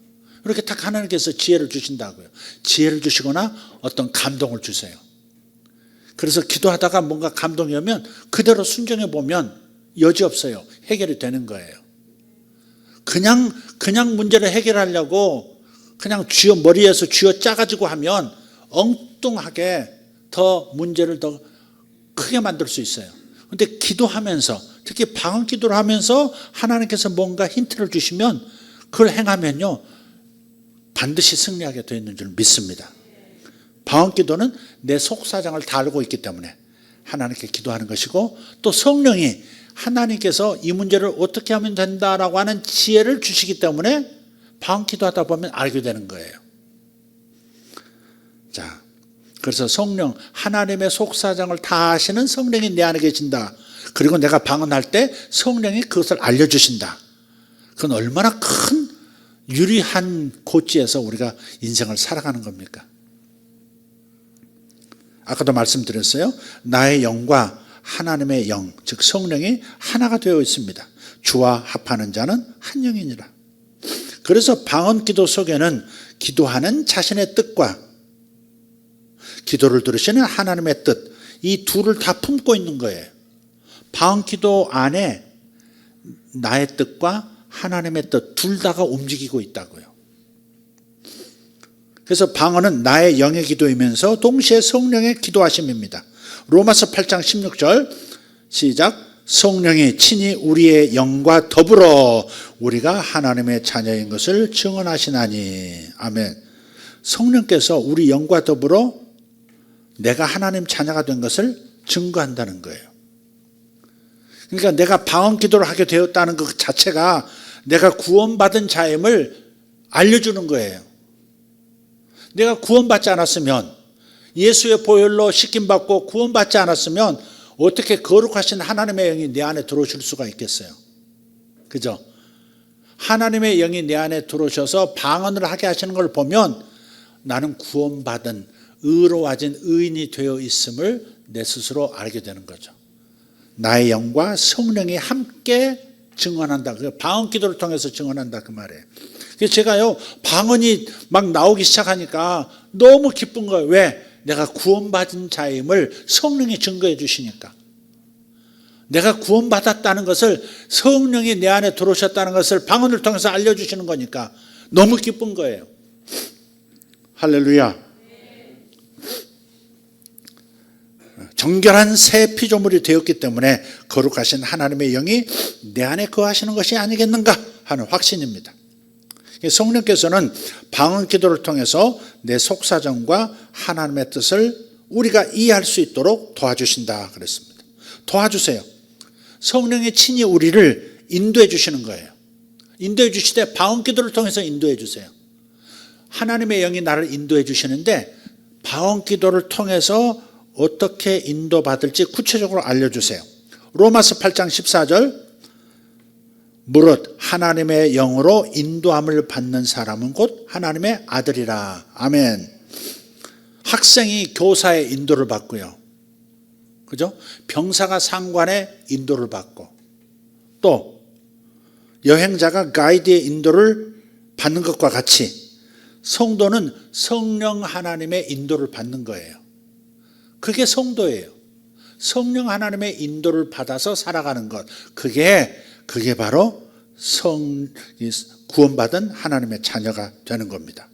이렇게 딱 하나님께서 지혜를 주신다고요. 지혜를 주시거나 어떤 감동을 주세요. 그래서 기도하다가 뭔가 감동이 오면 그대로 순종해 보면 여지없어요. 해결이 되는 거예요. 그냥 문제를 해결하려고 그냥 머리에서 쥐어 짜가지고 하면 엉뚱하게 더 문제를 더 크게 만들 수 있어요. 그런데 기도하면서, 특히 방언 기도를 하면서 하나님께서 뭔가 힌트를 주시면 그걸 행하면요 반드시 승리하게 되어 있는 줄 믿습니다. 방언 기도는 내 속사정을 다 알고 있기 때문에 하나님께 기도하는 것이고, 또 성령이 하나님께서 이 문제를 어떻게 하면 된다라고 하는 지혜를 주시기 때문에 방언 기도하다 보면 알게 되는 거예요. 자, 그래서 성령, 하나님의 속사정을 다 아시는 성령이 내 안에 계신다. 그리고 내가 방언할 때 성령이 그것을 알려주신다. 그건 얼마나 큰 유리한 고지에서 우리가 인생을 살아가는 겁니까? 아까도 말씀드렸어요. 나의 영과 하나님의 영, 즉 성령이 하나가 되어 있습니다. 주와 합하는 자는 한 영이니라. 그래서 방언 기도 속에는 기도하는 자신의 뜻과 기도를 들으시는 하나님의 뜻, 이 둘을 다 품고 있는 거예요. 방언 기도 안에 나의 뜻과 하나님의 뜻 둘 다가 움직이고 있다고요. 그래서 방언은 나의 영의 기도이면서 동시에 성령의 기도하심입니다. 로마서 8장 16절 시작. 성령이 친히 우리의 영과 더불어 우리가 하나님의 자녀인 것을 증언하시나니. 아멘. 성령께서 우리 영과 더불어 내가 하나님 자녀가 된 것을 증거한다는 거예요. 그러니까 내가 방언 기도를 하게 되었다는 것 자체가 내가 구원받은 자임을 알려주는 거예요. 내가 구원받지 않았으면 예수의 보혈로 씻김받고 구원받지 않았으면 어떻게 거룩하신 하나님의 영이 내 안에 들어오실 수가 있겠어요? 그죠? 하나님의 영이 내 안에 들어오셔서 방언을 하게 하시는 걸 보면 나는 구원받은 의로워진 의인이 되어 있음을 내 스스로 알게 되는 거죠. 나의 영과 성령이 함께 증언한다. 방언 기도를 통해서 증언한다 그 말이에요. 그래서 제가요 방언이 막 나오기 시작하니까 너무 기쁜 거예요. 왜? 내가 구원받은 자임을 성령이 증거해 주시니까. 내가 구원받았다는 것을 성령이 내 안에 들어오셨다는 것을 방언을 통해서 알려주시는 거니까 너무 기쁜 거예요. 할렐루야. 정결한 새 피조물이 되었기 때문에 거룩하신 하나님의 영이 내 안에 거하시는 것이 아니겠는가 하는 확신입니다. 성령께서는 방언 기도를 통해서 내 속사정과 하나님의 뜻을 우리가 이해할 수 있도록 도와주신다 그랬습니다. 도와주세요. 성령이 친히 우리를 인도해 주시는 거예요. 인도해 주시되 방언 기도를 통해서 인도해 주세요. 하나님의 영이 나를 인도해 주시는데 방언 기도를 통해서 어떻게 인도받을지 구체적으로 알려주세요. 로마서 8장 14절 무릇 하나님의 영으로 인도함을 받는 사람은 곧 하나님의 아들이라. 아멘. 학생이 교사의 인도를 받고요. 그죠? 병사가 상관의 인도를 받고 또 여행자가 가이드의 인도를 받는 것과 같이 성도는 성령 하나님의 인도를 받는 거예요. 그게 성도예요. 성령 하나님의 인도를 받아서 살아가는 것. 그게 바로 구원받은 하나님의 자녀가 되는 겁니다.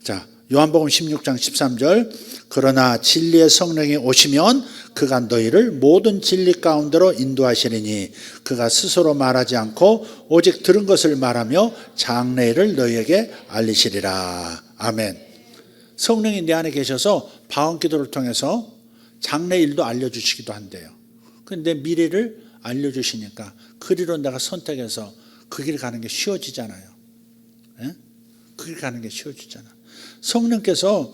자, 요한복음 16장 13절 그러나 진리의 성령이 오시면 그가 너희를 모든 진리 가운데로 인도하시리니 그가 스스로 말하지 않고 오직 들은 것을 말하며 장래일을 너희에게 알리시리라. 아멘. 성령이 내 안에 계셔서 방언 기도를 통해서 장래일도 알려주시기도 한대요. 근데 미래를 알려주시니까 그 길로 내가 선택해서 그 길 가는 게 쉬워지잖아요. 예? 그 길 가는 게 쉬워지잖아. 성령께서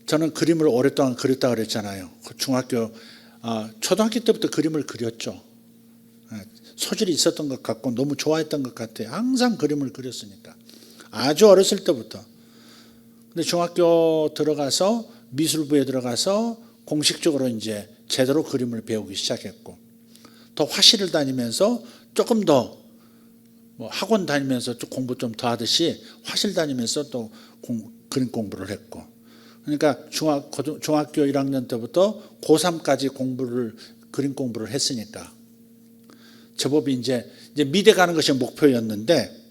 저는 그림을 오랫동안 그렸다 그랬잖아요. 초등학교 때부터 그림을 그렸죠. 소질이 있었던 것 같고 너무 좋아했던 것 같아요. 항상 그림을 그렸으니까. 아주 어렸을 때부터. 근데 중학교 들어가서 미술부에 들어가서 공식적으로 이제 제대로 그림을 배우기 시작했고 또 화실을 다니면서 조금 더 학원 다니면서 공부 좀 더 하듯이 화실 다니면서 또 그림 공부를 했고 그러니까 중학교 1학년 때부터 고3까지 그림 공부를 했으니까 제법이 이제 미대 가는 것이 목표였는데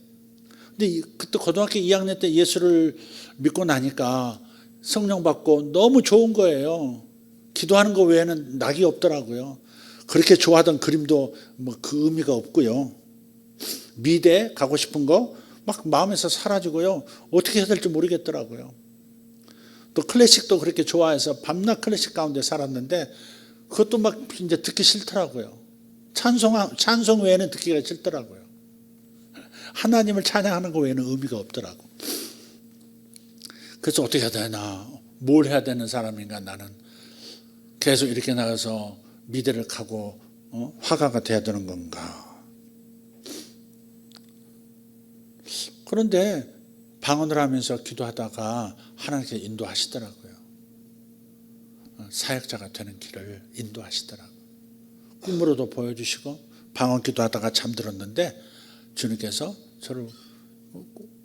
근데 그때 고등학교 2학년 때 예수를 믿고 나니까 성령 받고 너무 좋은 거예요. 기도하는 거 외에는 낙이 없더라고요. 그렇게 좋아하던 그림도 그 의미가 없고요. 미대 가고 싶은 거 막 마음에서 사라지고요. 어떻게 해야 될지 모르겠더라고요. 또 클래식도 그렇게 좋아해서 밤낮 클래식 가운데 살았는데 그것도 막 이제 듣기 싫더라고요. 찬송 외에는 듣기가 싫더라고요. 하나님을 찬양하는 거 외에는 의미가 없더라고. 그래서 어떻게 해야 되나, 뭘 해야 되는 사람인가 나는. 계속 이렇게 나가서 미대를 가고 화가가 돼야 되는 건가. 그런데 방언을 하면서 기도하다가 하나님께 인도하시더라고요. 사역자가 되는 길을 인도하시더라고요. 꿈으로도 보여주시고 방언 기도하다가 잠들었는데 주님께서 저를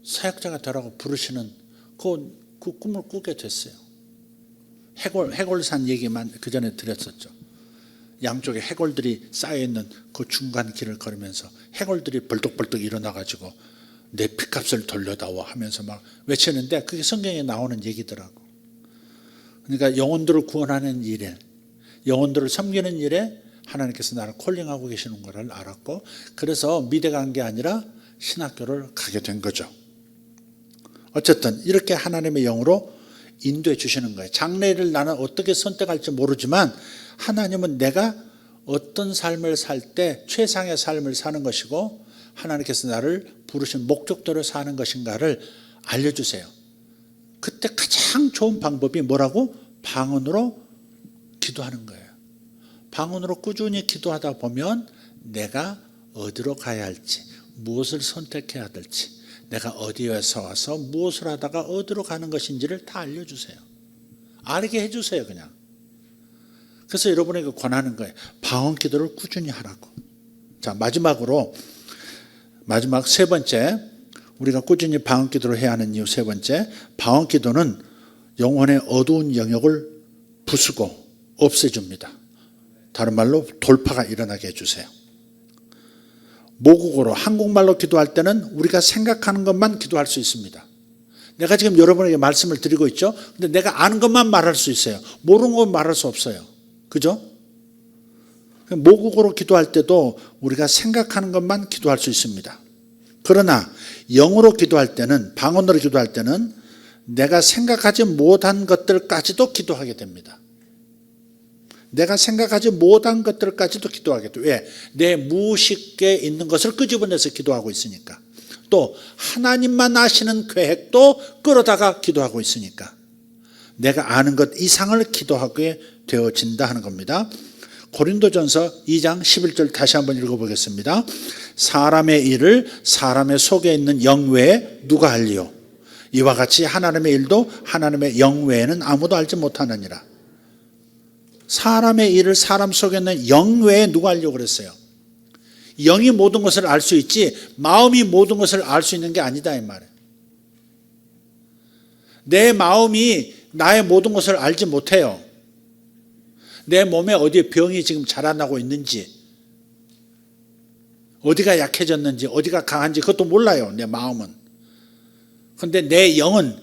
사역자가 되라고 부르시는 그 꿈을 꾸게 됐어요. 해골산 얘기만 그 전에 드렸었죠. 양쪽에 해골들이 쌓여있는 그 중간 길을 걸으면서 해골들이 벌떡벌떡 일어나가지고 내 피값을 돌려다오 하면서 막 외치는데 그게 성경에 나오는 얘기더라고. 그러니까 영혼들을 구원하는 일에, 영혼들을 섬기는 일에 하나님께서 나를 콜링하고 계시는 걸 알았고 그래서 미대 간 게 아니라 신학교를 가게 된 거죠. 어쨌든 이렇게 하나님의 영으로 인도해 주시는 거예요. 장래를 나는 어떻게 선택할지 모르지만 하나님은 내가 어떤 삶을 살 때 최상의 삶을 사는 것이고 하나님께서 나를 부르신 목적대로 사는 것인가를 알려주세요. 그때 가장 가장 좋은 방법이 뭐라고? 방언으로 기도하는 거예요. 방언으로 꾸준히 기도하다 보면 내가 어디로 가야 할지, 무엇을 선택해야 될지, 내가 어디에서 와서 무엇을 하다가 어디로 가는 것인지를 다 알려주세요. 알게 해주세요, 그냥. 그래서 여러분에게 권하는 거예요. 방언 기도를 꾸준히 하라고. 자, 마지막 세 번째, 우리가 꾸준히 방언 기도를 해야 하는 이유 세 번째, 방언 기도는 영혼의 어두운 영역을 부수고 없애줍니다. 다른 말로 돌파가 일어나게 해주세요. 모국어로 한국말로 기도할 때는 우리가 생각하는 것만 기도할 수 있습니다. 내가 지금 여러분에게 말씀을 드리고 있죠. 근데 내가 아는 것만 말할 수 있어요. 모르는 건 말할 수 없어요. 그죠? 모국어로 기도할 때도 우리가 생각하는 것만 기도할 수 있습니다. 그러나 영어로 기도할 때는, 방언으로 기도할 때는 내가 생각하지 못한 것들까지도 기도하게 됩니다. 내가 생각하지 못한 것들까지도 기도하게 돼. 왜? 내 무의식에 있는 것을 끄집어내서 기도하고 있으니까. 또 하나님만 아시는 계획도 끌어다가 기도하고 있으니까. 내가 아는 것 이상을 기도하게 되어진다 하는 겁니다. 고린도전서 2장 11절 다시 한번 읽어보겠습니다. 사람의 일을 사람의 속에 있는 영 외에 누가 알리요? 이와 같이 하나님의 일도 하나님의 영 외에는 아무도 알지 못하느니라. 사람의 일을 사람 속에 있는 영 외에 누가 알려고 그랬어요? 영이 모든 것을 알 수 있지 마음이 모든 것을 알 수 있는 게 아니다 이 말이에요. 내 마음이 나의 모든 것을 알지 못해요. 내 몸에 어디에 병이 지금 자라나고 있는지, 어디가 약해졌는지, 어디가 강한지 그것도 몰라요. 내 마음은. 그런데 내 영은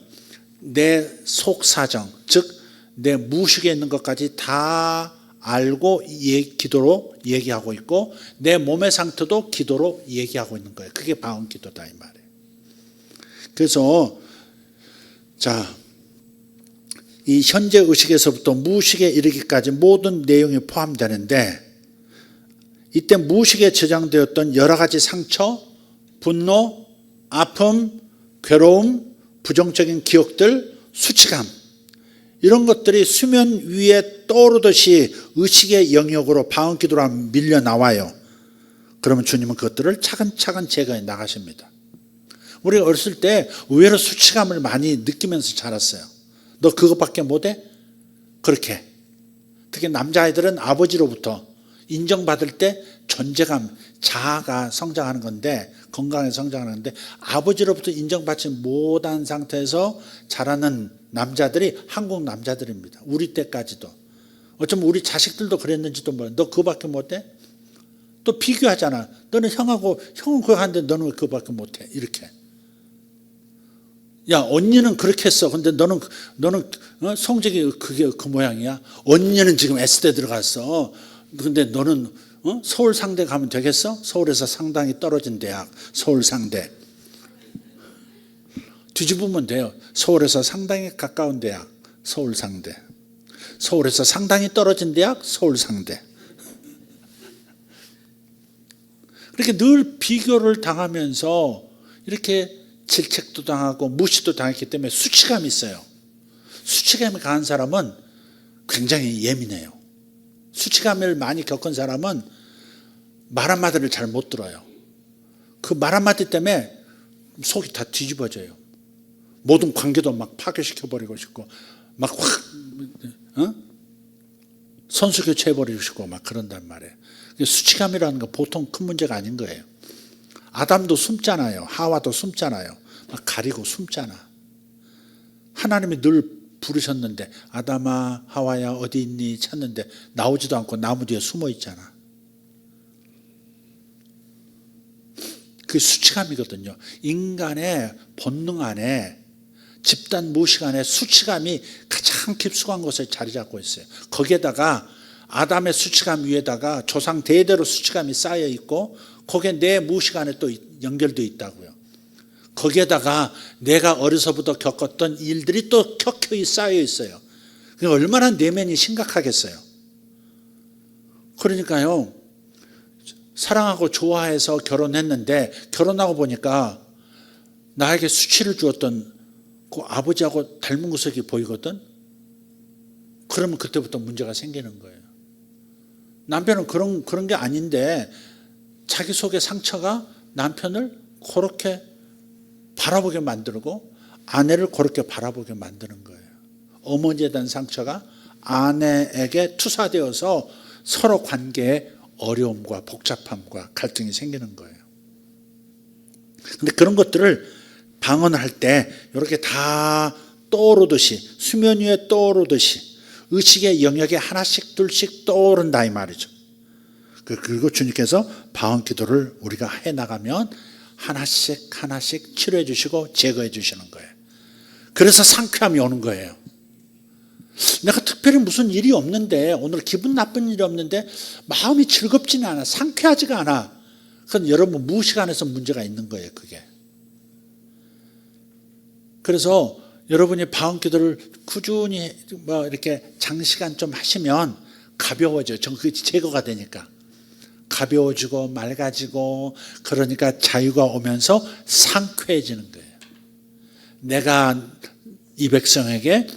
내 속사정, 즉 내 무의식에 있는 것까지 다 알고 기도로 얘기하고 있고 내 몸의 상태도 기도로 얘기하고 있는 거예요. 그게 방언 기도다 이 말이에요. 그래서 자, 이 현재 의식에서부터 무의식에 이르기까지 모든 내용이 포함되는데 이때 무의식에 저장되었던 여러 가지 상처, 분노, 아픔, 괴로움, 부정적인 기억들, 수치감 이런 것들이 수면 위에 떠오르듯이 의식의 영역으로 방언 기도로 밀려 나와요. 그러면 주님은 그것들을 차근차근 제거해 나가십니다. 우리가 어렸을 때 의외로 수치감을 많이 느끼면서 자랐어요. 너 그것밖에 못해? 그렇게. 특히 남자아이들은 아버지로부터 인정받을 때 존재감, 자아가 성장하는 건데 건강하게 성장하는 건데 아버지로부터 인정받지 못한 상태에서 자라는 남자들이 한국 남자들입니다. 우리 때까지도. 어쩌면 우리 자식들도 그랬는지도 몰라요. 너 그거밖에 못해? 또 비교하잖아. 너는 형은 그거 하는데 너는 왜 그거밖에 못해? 이렇게. 야, 언니는 그렇게 했어. 근데 너는 성적이 그게 그 모양이야. 언니는 지금 S대 들어갔어. 근데 너는 서울 상대 가면 되겠어? 서울에서 상당히 떨어진 대학, 서울 상대. 뒤집으면 돼요. 서울에서 상당히 가까운 대학, 서울 상대. 서울에서 상당히 떨어진 대학, 서울 상대. 이렇게 늘 비교를 당하면서 이렇게 질책도 당하고 무시도 당했기 때문에 수치감이 있어요. 수치감이 강한 사람은 굉장히 예민해요. 수치감을 많이 겪은 사람은 말 한마디를 잘 못 들어요. 그 말 한마디 때문에 속이 다 뒤집어져요. 모든 관계도 막 파괴시켜버리고 싶고 막 확 선수 교체해버리고 싶고 막 그런단 말이에요. 수치감이라는 거 보통 큰 문제가 아닌 거예요. 아담도 숨잖아요. 하와도 숨잖아요. 막 가리고 숨잖아. 하나님이 늘 부르셨는데 아담아 하와야 어디 있니 찾는데 나오지도 않고 나무 뒤에 숨어 있잖아. 그게 수치감이거든요. 인간의 본능 안에 집단 무의식 안에 수치감이 가장 깊숙한 곳에 자리 잡고 있어요. 거기에다가 아담의 수치감 위에다가 조상 대대로 수치감이 쌓여 있고 거기에 내 무의식 안에 또 연결되어 있다고요. 거기에다가 내가 어려서부터 겪었던 일들이 또 켜켜이 쌓여 있어요. 얼마나 내면이 심각하겠어요. 그러니까요. 사랑하고 좋아해서 결혼했는데 결혼하고 보니까 나에게 수치를 주었던 그 아버지하고 닮은 구석이 보이거든. 그러면 그때부터 문제가 생기는 거예요. 남편은 그런 게 아닌데 자기 속의 상처가 남편을 그렇게 바라보게 만들고 아내를 그렇게 바라보게 만드는 거예요. 어머니에 대한 상처가 아내에게 투사되어서 서로 관계에 어려움과 복잡함과 갈등이 생기는 거예요. 근데 그런 것들을 방언할 때 이렇게 다 떠오르듯이, 수면 위에 떠오르듯이 의식의 영역에 하나씩 둘씩 떠오른다 이 말이죠. 그리고 주님께서 방언 기도를 우리가 해나가면 하나씩 치료해 주시고 제거해 주시는 거예요. 그래서 상쾌함이 오는 거예요. 내가 특별히 무슨 일이 없는데, 오늘 기분 나쁜 일이 없는데 마음이 즐겁지는 않아, 상쾌하지가 않아. 그건 여러분 무의식 안에서 문제가 있는 거예요, 그게. 그래서 여러분이 방언 기도를 꾸준히 이렇게 장시간 좀 하시면 가벼워져요. 그게 제거가 되니까. 가벼워지고 맑아지고, 그러니까 자유가 오면서 상쾌해지는 거예요. 내가 이 백성에게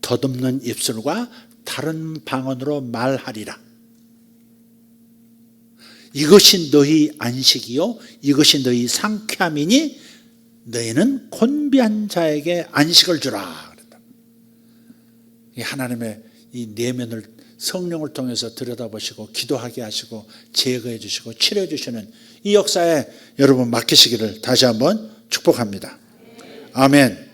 덧없는 입술과 다른 방언으로 말하리라. 이것이 너희 안식이요 이것이 너희 상쾌함이니 너희는 곤비한 자에게 안식을 주라. 하나님의 이 내면을 성령을 통해서 들여다보시고 기도하게 하시고 제거해 주시고 치료해 주시는 이 역사에 여러분 맡기시기를 다시 한번 축복합니다. 아멘.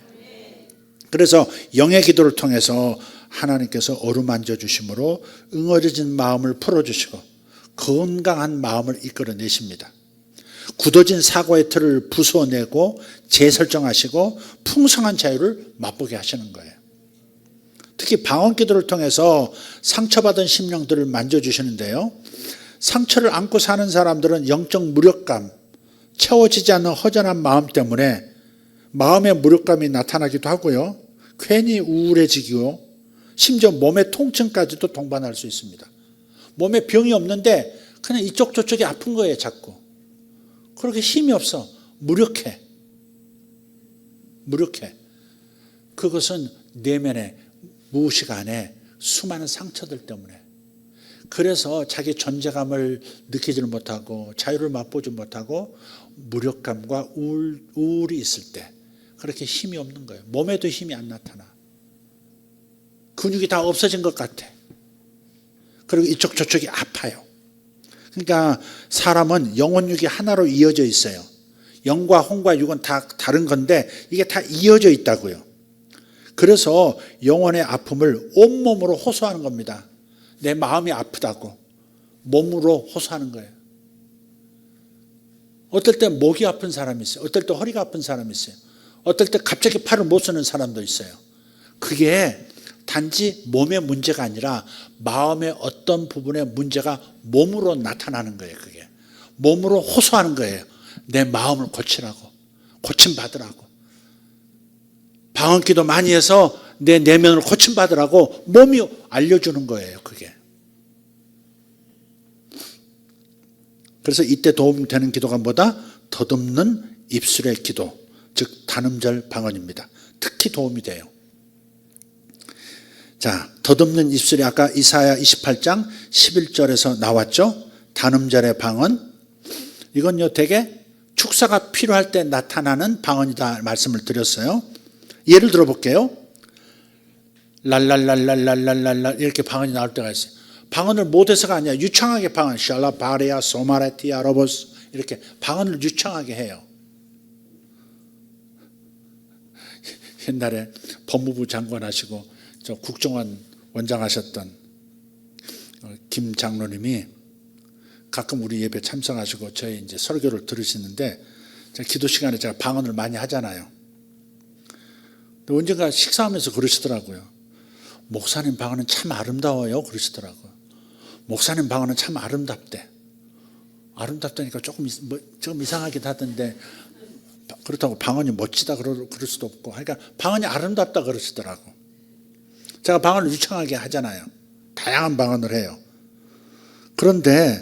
그래서 영의 기도를 통해서 하나님께서 어루만져 주심으로 응어려진 마음을 풀어주시고 건강한 마음을 이끌어내십니다. 굳어진 사고의 틀을 부숴내고 재설정하시고 풍성한 자유를 맛보게 하시는 거예요. 특히 방언 기도를 통해서 상처받은 심령들을 만져주시는데요, 상처를 안고 사는 사람들은 영적 무력감, 채워지지 않는 허전한 마음 때문에 마음의 무력감이 나타나기도 하고요, 괜히 우울해지고 심지어 몸의 통증까지도 동반할 수 있습니다. 몸에 병이 없는데 그냥 이쪽 저쪽이 아픈 거예요, 자꾸. 그렇게 힘이 없어. 무력해. 그것은 내면의 무의식 안에 수많은 상처들 때문에. 그래서 자기 존재감을 느끼지를 못하고 자유를 맛보지 못하고 무력감과 우울이 있을 때 그렇게 힘이 없는 거예요. 몸에도 힘이 안 나타나. 근육이 다 없어진 것 같아. 그리고 이쪽 저쪽이 아파요. 그러니까 사람은 영혼 육이 하나로 이어져 있어요. 영과 혼과 육은 다 다른 건데 이게 다 이어져 있다고요. 그래서 영혼의 아픔을 온몸으로 호소하는 겁니다. 내 마음이 아프다고 몸으로 호소하는 거예요. 어떨 때 목이 아픈 사람이 있어요. 어떨 때 허리가 아픈 사람이 있어요. 어떨 때 갑자기 팔을 못 쓰는 사람도 있어요. 그게 단지 몸의 문제가 아니라 마음의 어떤 부분의 문제가 몸으로 나타나는 거예요. 그게 몸으로 호소하는 거예요. 내 마음을 고치라고, 고침받으라고. 방언기도 많이 해서 내 내면을 고침받으라고 몸이 알려주는 거예요. 그게. 그래서 이때 도움되는 기도가 뭐다? 덧없는 입술의 기도, 즉 단음절 방언입니다. 특히 도움이 돼요. 자, 덧없는 입술이 아까 이사야 28장 11절에서 나왔죠. 단음절의 방언. 이건요 되게 축사가 필요할 때 나타나는 방언이다 말씀을 드렸어요. 예를 들어 볼게요. 랄랄랄랄랄랄랄 이렇게 방언이 나올 때가 있어요. 방언을 못해서가 아니라 유창하게 방언, 샬라바레아 소마레티아 로보스 이렇게 방언을 유창하게 해요. 옛날에 법무부 장관 하시고 저 국정원 원장 하셨던 김 장로님이 가끔 우리 예배 참석하시고 저희 이제 설교를 들으시는데 기도 시간에 제가 방언을 많이 하잖아요. 근데 언젠가 식사하면서 그러시더라고요. 목사님 방언은 참 아름다워요. 그러시더라고요. 목사님 방언은 참 아름답대. 아름답다니까 조금 이상하긴 하던데 그렇다고 방언이 멋지다 그럴 수도 없고, 그러니까 방언이 아름답다 그러시더라고. 제가 방언을 유창하게 하잖아요. 다양한 방언을 해요. 그런데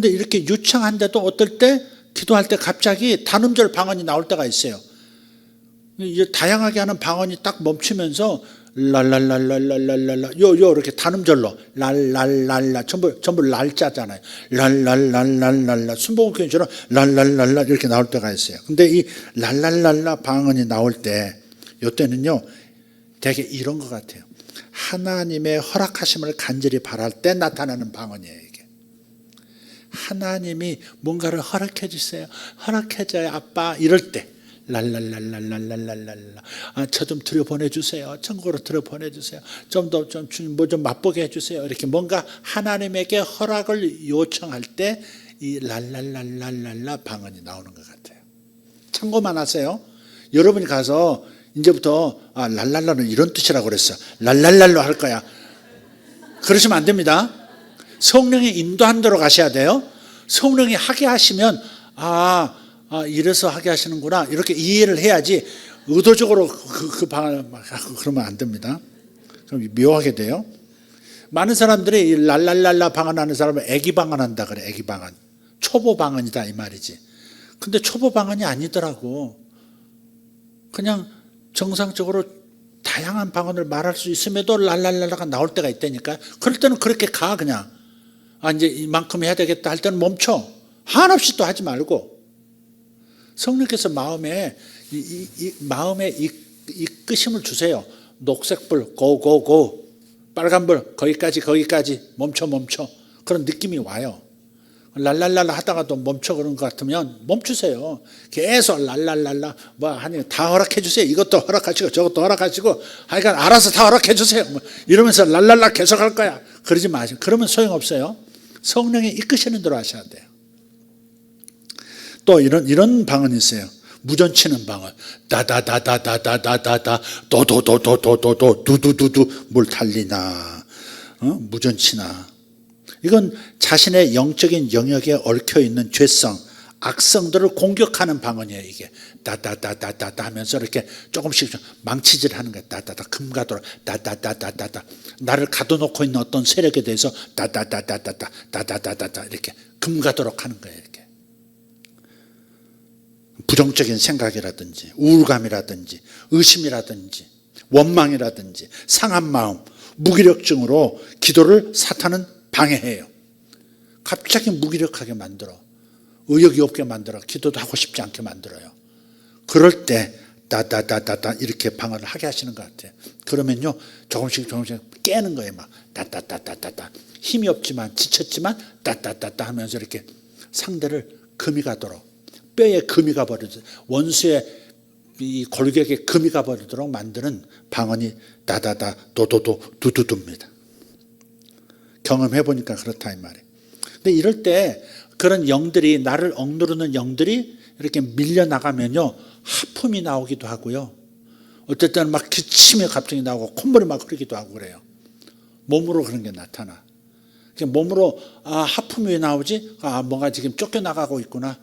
이렇게 유창한데도 어떨 때 기도할 때 갑자기 단음절 방언이 나올 때가 있어요. 이제 다양하게 하는 방언이 딱 멈추면서 랄랄랄랄랄랄랄라 요 이렇게 단음절로 랄랄랄라 전부 랄자잖아요. 랄랄랄랄랄라 순복음교회처럼 랄랄랄라 이렇게 나올 때가 있어요. 근데 이 랄랄랄라 방언이 나올 때 요때는요 되게 이런 것 같아요. 하나님의 허락하심을 간절히 바랄 때 나타나는 방언이에요. 이게 하나님이 뭔가를 허락해 주세요. 허락해 줘요 아빠 이럴 때 랄랄랄랄랄랄랄라 저 좀 들여보내주세요. 천국으로 들여보내주세요. 좀 더 좀 주님 뭐 좀 맛보게 해주세요. 이렇게 뭔가 하나님에게 허락을 요청할 때 이 랄랄랄랄랄라 방언이 나오는 것 같아요. 참고만 하세요. 여러분이 가서 이제부터 랄랄라는 이런 뜻이라고 그랬어. 랄랄랄로 할 거야. 그러시면 안 됩니다. 성령의 인도한 대로 가셔야 돼요. 성령이 하게 하시면 이래서 하게 하시는구나 이렇게 이해를 해야지 의도적으로 그 방을 그러면 안 됩니다. 그럼 묘하게 돼요. 많은 사람들이 이 랄랄랄라 방언하는 사람은 애기 방언한다 그래. 애기 방언 초보 방언이다 이 말이지. 근데 초보 방언이 아니더라고. 그냥 정상적으로 다양한 방언을 말할 수 있음에도 랄랄랄라가 나올 때가 있다니까. 그럴 때는 그렇게 가 그냥 이제 이만큼 해야 되겠다 할 때는 멈춰. 한없이 또 하지 말고 성령께서 마음에 이끄심을 주세요. 녹색불 고고고 빨간불 거기까지 멈춰 그런 느낌이 와요. 랄랄랄라 하다가도 멈춰 그런 것 같으면 멈추세요. 계속 랄랄랄라 뭐 하니 다 허락해 주세요. 이것도 허락하시고 저것도 허락하시고 하여간 알아서 다 허락해 주세요. 뭐 이러면서 랄랄라 계속 할 거야. 그러지 마세요. 그러면 소용없어요. 성령이 이끄시는 대로 하셔야 돼요. 또 이런 방언이 있어요. 무전치는 방언. 다다다다다다다다 도도도도도도도 두두두두 뭘 달리나 무전치나. 이건 자신의 영적인 영역에 얽혀있는 죄성, 악성들을 공격하는 방언이에요. 이게 다다다다다다 하면서 이렇게 조금씩 망치질하는 거예요. 다다다 금가도록 다다다다다다 나를 가둬놓고 있는 어떤 세력에 대해서 다다다다다다 이렇게 금가도록 하는 거예요. 이렇게 부정적인 생각이라든지 우울감이라든지 의심이라든지 원망이라든지 상한 마음, 무기력증으로 기도를 사탄은 방해해요. 갑자기 무기력하게 만들어 의욕이 없게 만들어 기도도 하고 싶지 않게 만들어요. 그럴 때 다다다다다 이렇게 방언을 하게 하시는 것 같아요. 그러면요 조금씩 깨는 거예요. 막 다다다다다다 힘이 없지만 지쳤지만 다다다다 하면서 이렇게 상대를 금이 가도록 뼈에 금이 가버리도록 원수의 이 골격에 금이 가버리도록 만드는 방언이 다다다 도도도 두두두입니다. 경험해 보니까 그렇다 이 말이에요. 근데 이럴 때 그런 영들이 나를 억누르는 영들이 이렇게 밀려 나가면요 하품이 나오기도 하고요. 어떨 때는 막 기침이 갑자기 나오고 콧물이 막 흐르기도 하고 그래요. 몸으로 그런 게 나타나. 몸으로 하품이 왜 나오지? 뭔가 지금 쫓겨나가고 있구나.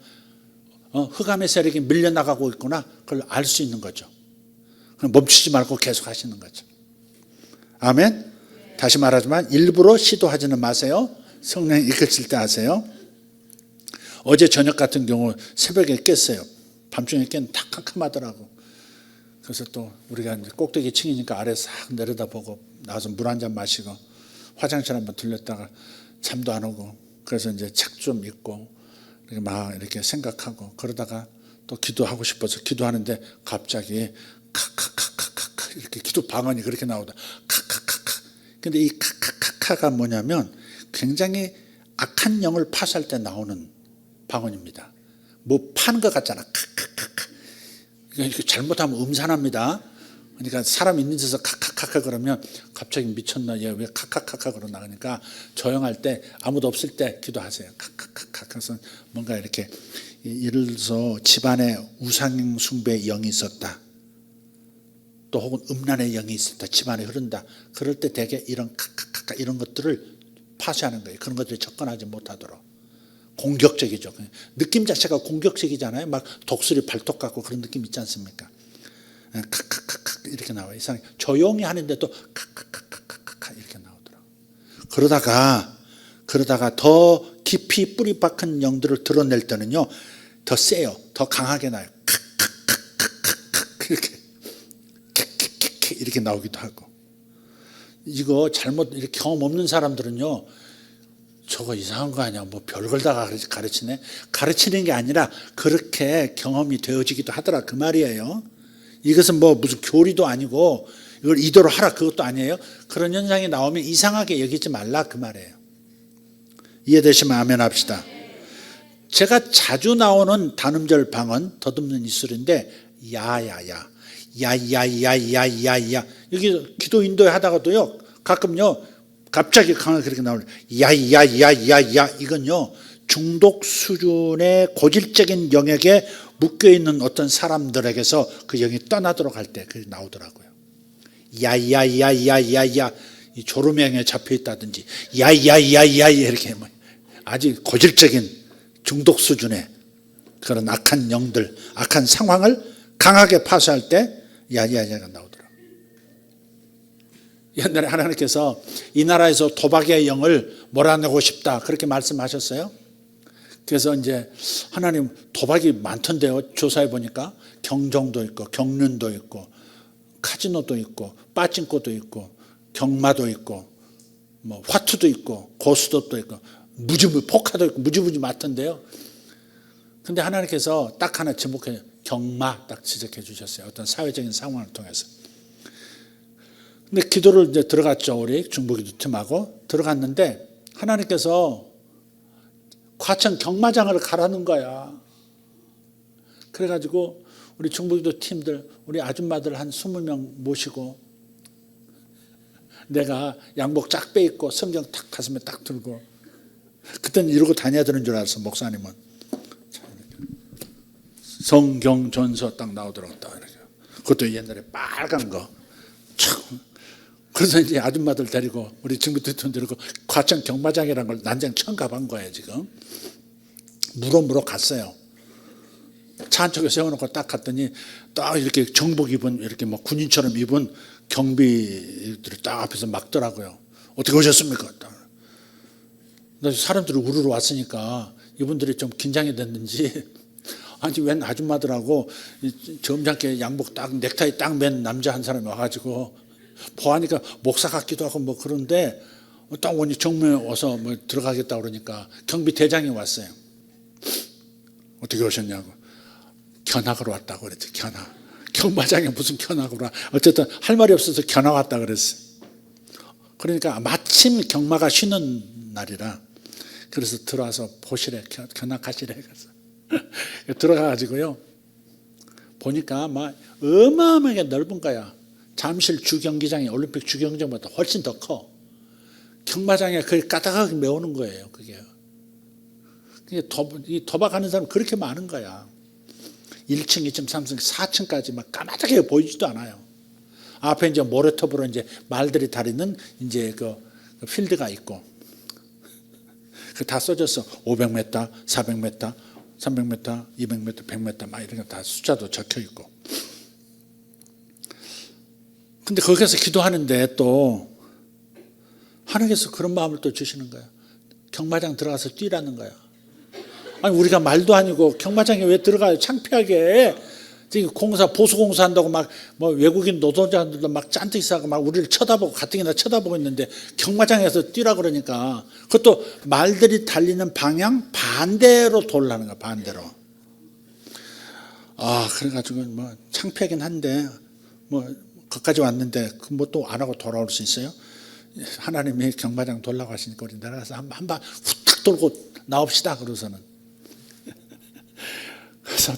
흑암의 세력이 밀려나가고 있구나. 그걸 알 수 있는 거죠. 멈추지 말고 계속 하시는 거죠. 아멘. 다시 말하지만 일부러 시도하지는 마세요. 성령이 이끌칠 때 하세요. 어제 저녁 같은 경우 새벽에 깼어요. 밤중에 깼는데 다 캄캄하더라고. 그래서 또 우리가 이제 꼭대기 층이니까 아래 싹 내려다보고 나와서 물 한 잔 마시고 화장실 한번 들렸다가 잠도 안 오고 그래서 이제 책 좀 읽고 이렇게 막 이렇게 생각하고 그러다가 또 기도하고 싶어서 기도하는데 갑자기 카카카카카 이렇게 기도 방언이 그렇게 나오다. 카카카카. 근데 이 카카카카가 뭐냐면 굉장히 악한 영을 파수할 때 나오는 방언입니다. 뭐 파는 것 같잖아. 카카카카. 잘못하면 음산합니다. 그러니까 사람 있는 데서 카카카카 그러면 갑자기 미쳤나 얘 왜 카카카카 그러나 그러니까 조용할 때 아무도 없을 때 기도하세요. 카카카카 그래서 뭔가 이렇게 예를 들어서 집안에 우상 숭배의 영이 있었다. 또 혹은 음란의 영이 있었다. 집안에 흐른다. 그럴 때 대개 이런 카카카카 이런 것들을 파쇄하는 거예요. 그런 것들이 접근하지 못하도록. 공격적이죠. 느낌 자체가 공격적이잖아요. 막 독수리 발톱 같고 그런 느낌 있지 않습니까? 카카카카 이렇게 나와요. 이상하게 조용히 하는데도 카카카카카카 이렇게 나오더라고요. 그러다가 더 깊이 뿌리 박힌 영들을 드러낼 때는요 더 세요. 더 강하게 나요. 카카카카카 이렇게 이렇게 나오기도 하고. 이거 잘못 이렇게 경험 없는 사람들은요, 저거 이상한 거 아니야, 뭐 별걸 다 가르치네. 가르치는 게 아니라 그렇게 경험이 되어지기도 하더라, 그 말이에요. 이것은 뭐 무슨 교리도 아니고 이걸 이대로 하라 그것도 아니에요. 그런 현상이 나오면 이상하게 여기지 말라 그 말이에요. 이해되시면 아멘 합시다. 제가 자주 나오는 단음절 방언, 더듬는 이슬인데 야야야, 야야야야야야. 여기 기도 인도에 하다가도요, 가끔요 갑자기 강하게 그렇게 나오는 야야야야야. 이건요 중독 수준의 고질적인 영역에 묶여있는 어떤 사람들에게서 그 영이 떠나도록 할 때 그게 나오더라고요. 야야야야야야. 이 졸음형에 잡혀있다든지 야야야야야 이렇게 아주 고질적인 중독 수준의 그런 악한 영들, 악한 상황을 강하게 파쇄할 때 야야야가 나오더라고요. 옛날에 하나님께서 이 나라에서 도박의 영을 몰아내고 싶다 그렇게 말씀하셨어요. 그래서 이제 하나님 도박이 많던데요. 조사해 보니까 경정도 있고 경륜도 있고 카지노도 있고 빠찡코도 있고 경마도 있고 뭐 화투도 있고 고스톱도 있고 포카도 있고 무지무지 많던데요. 근데 하나님께서 딱 하나 지목해 경마 딱 지적해 주셨어요. 어떤 사회적인 상황을 통해서. 근데 기도를 이제 들어갔죠. 우리 중보기도 팀하고 들어갔는데 하나님께서 과천 경마장을 가라는 거야. 그래가지고 우리 중보기도 팀들, 우리 아줌마들 한 20명 모시고 내가 양복 쫙 빼입고 성경 탁 가슴에 딱 들고 그때는 이러고 다녀야 되는 줄 알았어. 목사님은 성경 전서 딱 나오더라고. 그것도 옛날에 빨간 거. 그래서 이제 아줌마들 데리고 우리 중보기도 팀 데리고 과천 경마장이라는 걸 난장 처음 가본 거예요. 지금 물어 갔어요. 차 한쪽에 세워놓고 딱 갔더니 딱 이렇게 정복 입은 이렇게 뭐 군인처럼 입은 경비들이 딱 앞에서 막더라고요. 어떻게 오셨습니까? 사람들이 우르르 왔으니까 이분들이 좀 긴장이 됐는지 아니 웬 아줌마들하고 점잖게 양복 딱 넥타이 딱 맨 남자 한 사람이 와가지고 보아니까 목사 같기도 하고 뭐 그런데 딱 오니 정면에 와서 뭐 들어가겠다 그러니까 경비 대장이 왔어요. 어떻게 오셨냐고. 견학으로 왔다고 그랬지. 견학. 경마장에 무슨 견학으로 와. 어쨌든 할 말이 없어서 견학 왔다 그랬어. 그러니까 마침 경마가 쉬는 날이라 그래서 들어와서 보시래. 견학하시래. 그래서 들어가가지고요 보니까 막 어마어마하게 넓은 거야. 잠실 주경기장이 올림픽 주경기장보다 훨씬 더 커. 경마장에 그걸 까다하게 메우는 거예요. 그게. 이 도박하는 사람 그렇게 많은 거야. 1층, 2층, 3층, 4층까지 막 까마득하게 보이지도 않아요. 앞에 이제 모래톱으로 이제 말들이 다리는 이제 그 필드가 있고, 그 다 써졌어. 500m, 400m, 300m, 200m, 100m 막 이런 거 다 숫자도 적혀 있고. 근데 거기서 기도하는데 또 하나님께서 그런 마음을 또 주시는 거야. 경마장 들어가서 뛰라는 거야. 아니 우리가 말도 아니고 경마장에 왜 들어가요? 창피하게. 지금 보수공사 한다고 막 뭐 외국인 노동자들도 막 잔뜩 있어서 막 우리를 쳐다보고 가뜩이나 쳐다보고 있는데 경마장에서 뛰라 그러니까 그것도 말들이 달리는 방향 반대로 돌라는 거야. 반대로. 그래가지고 뭐 창피하긴 한데 뭐 거기까지 왔는데 그 뭐 또 안 하고 돌아올 수 있어요? 하나님이 경마장 돌라고 하시니까 우리 내려가서 한번 후딱 돌고 나옵시다. 그러고서는 그래서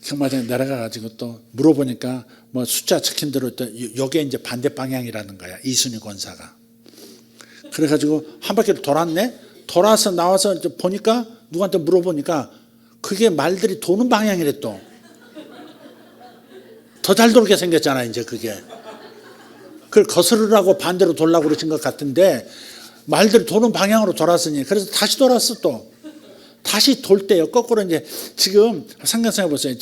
경마장에 내려가가지고 또 물어보니까 뭐 숫자 적힌 대로 또 요게 이제 반대 방향이라는 거야. 이순희 권사가. 그래가지고 한 바퀴를 돌았네. 돌아서 나와서 이제 보니까 누구한테 물어보니까 그게 말들이 도는 방향이래 또. 더 잘 돌게 생겼잖아 이제 그게. 그걸 거스르라고 반대로 돌라고 그러신 것 같은데 말들이 도는 방향으로 돌았으니 그래서 다시 돌았어 또. 다시 돌 때요. 거꾸로 이제 지금 상상해 보세요.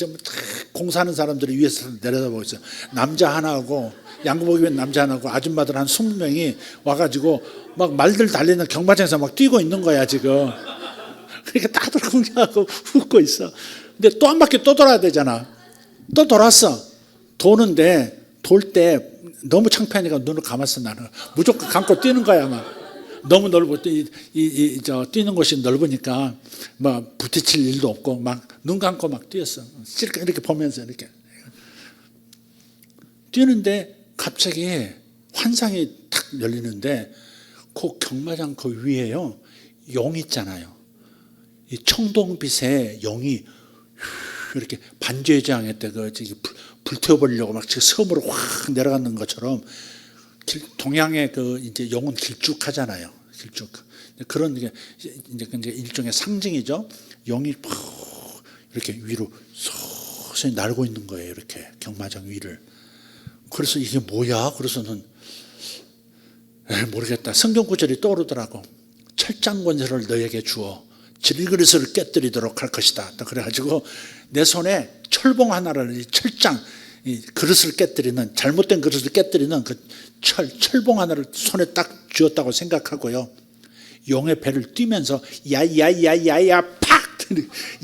공사하는 사람들이 위에서 내려다보고 있어요. 남자 하나하고 양복 입은 남자 하나하고 아줌마들 한 20명이 와가지고 막 말들 달리는 경마장에서 막 뛰고 있는 거야 지금. 그러니까 다들 공격하고 웃고 있어. 근데 또 한 바퀴 또 돌아야 되잖아. 또 돌았어. 도는데 돌 때 너무 창피하니까 눈을 감았어. 나는 무조건 감고 뛰는 거야. 막 너무 넓고 뛰는 곳이 넓으니까 막 부딪힐 일도 없고 막 눈 감고 막 뛰었어. 이렇게 보면서 이렇게 뛰는데 갑자기 환상이 탁 열리는데 그 경마장 그 위에요 용 있잖아요. 이 청동빛에 용이 이렇게 반지의제왕 때 그 불태워버리려고 막 섬으로 확 내려가는 것처럼 동양의 그 이제 용은 길쭉하잖아요. 길쭉. 그런 게 이제 일종의 상징이죠. 용이 이렇게 위로 서서히 날고 있는 거예요. 이렇게 경마장 위를. 그래서 이게 뭐야? 그래서는 모르겠다. 성경 구절이 떠오르더라고. 철장 권세를 너에게 주어 질그릇을 깨뜨리도록 할 것이다. 그래가지고 내 손에 철봉 하나를 철장 그릇을 깨뜨리는 잘못된 그릇을 깨뜨리는 그 철봉 하나를 손에 딱 쥐었다고 생각하고요. 용의 배를 뛰면서 야야야야야 팍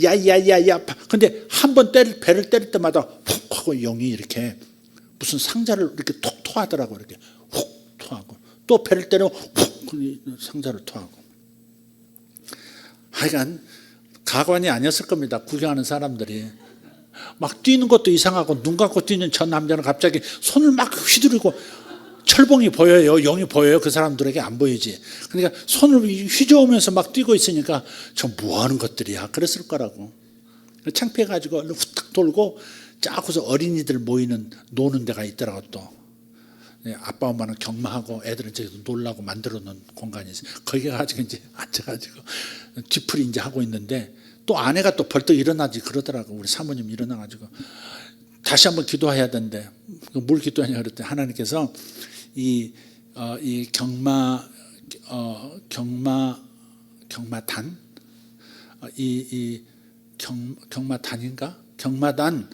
야야야야 팍. 근데 한 번 배를 때릴 때마다 훅 하고 용이 이렇게 무슨 상자를 이렇게 톡 토하더라고. 이렇게 훅 토하고 또 배를 때려 훅 상자를 토하고. 하여간 가관이 아니었을 겁니다. 구경하는 사람들이 막 뛰는 것도 이상하고 눈 감고 뛰는 저 남자는 갑자기 손을 막 휘두르고 철봉이 보여요. 용이 보여요. 그 사람들에게 안 보이지. 그러니까 손을 휘저으면서 막 뛰고 있으니까 저 뭐하는 것들이야 그랬을 거라고. 창피해가지고 후딱 돌고 짜고서 어린이들 모이는 노는 데가 있더라고. 또 아빠 엄마는 경마하고 애들은 저기서 놀라고 만들어 놓은 공간이 있어요. 거기 가지고 이제 앉아가지고 뒤풀이 이제 하고 있는데 또 아내가 또 벌떡 일어나지 그러더라고. 우리 사모님 일어나가지고 다시 한번 기도해야 된대. 뭘 기도하냐 그랬더니 하나님께서 이 경마단 경마단인가 경마단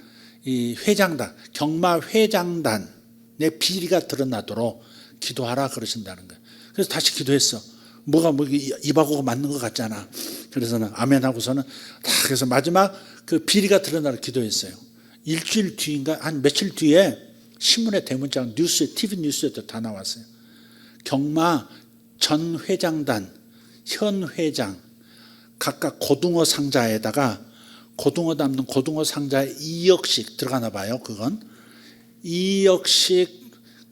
이 회장단 경마 회장단 내 비리가 드러나도록 기도하라 그러신다는 거예요. 그래서 다시 기도했어. 뭐가 입하고 맞는 것 같잖아. 그래서는 아멘 하고서는 다 그래서 마지막 그 비리가 드러나도록 기도했어요. 일주일 뒤인가 한 며칠 뒤에 신문에 대문짝 뉴스에 TV 뉴스에도 다 나왔어요. 경마 전 회장단 현 회장 각각 고등어 상자에다가 고등어 담는 고등어 상자에 2억씩 들어가나 봐요. 그건 2억씩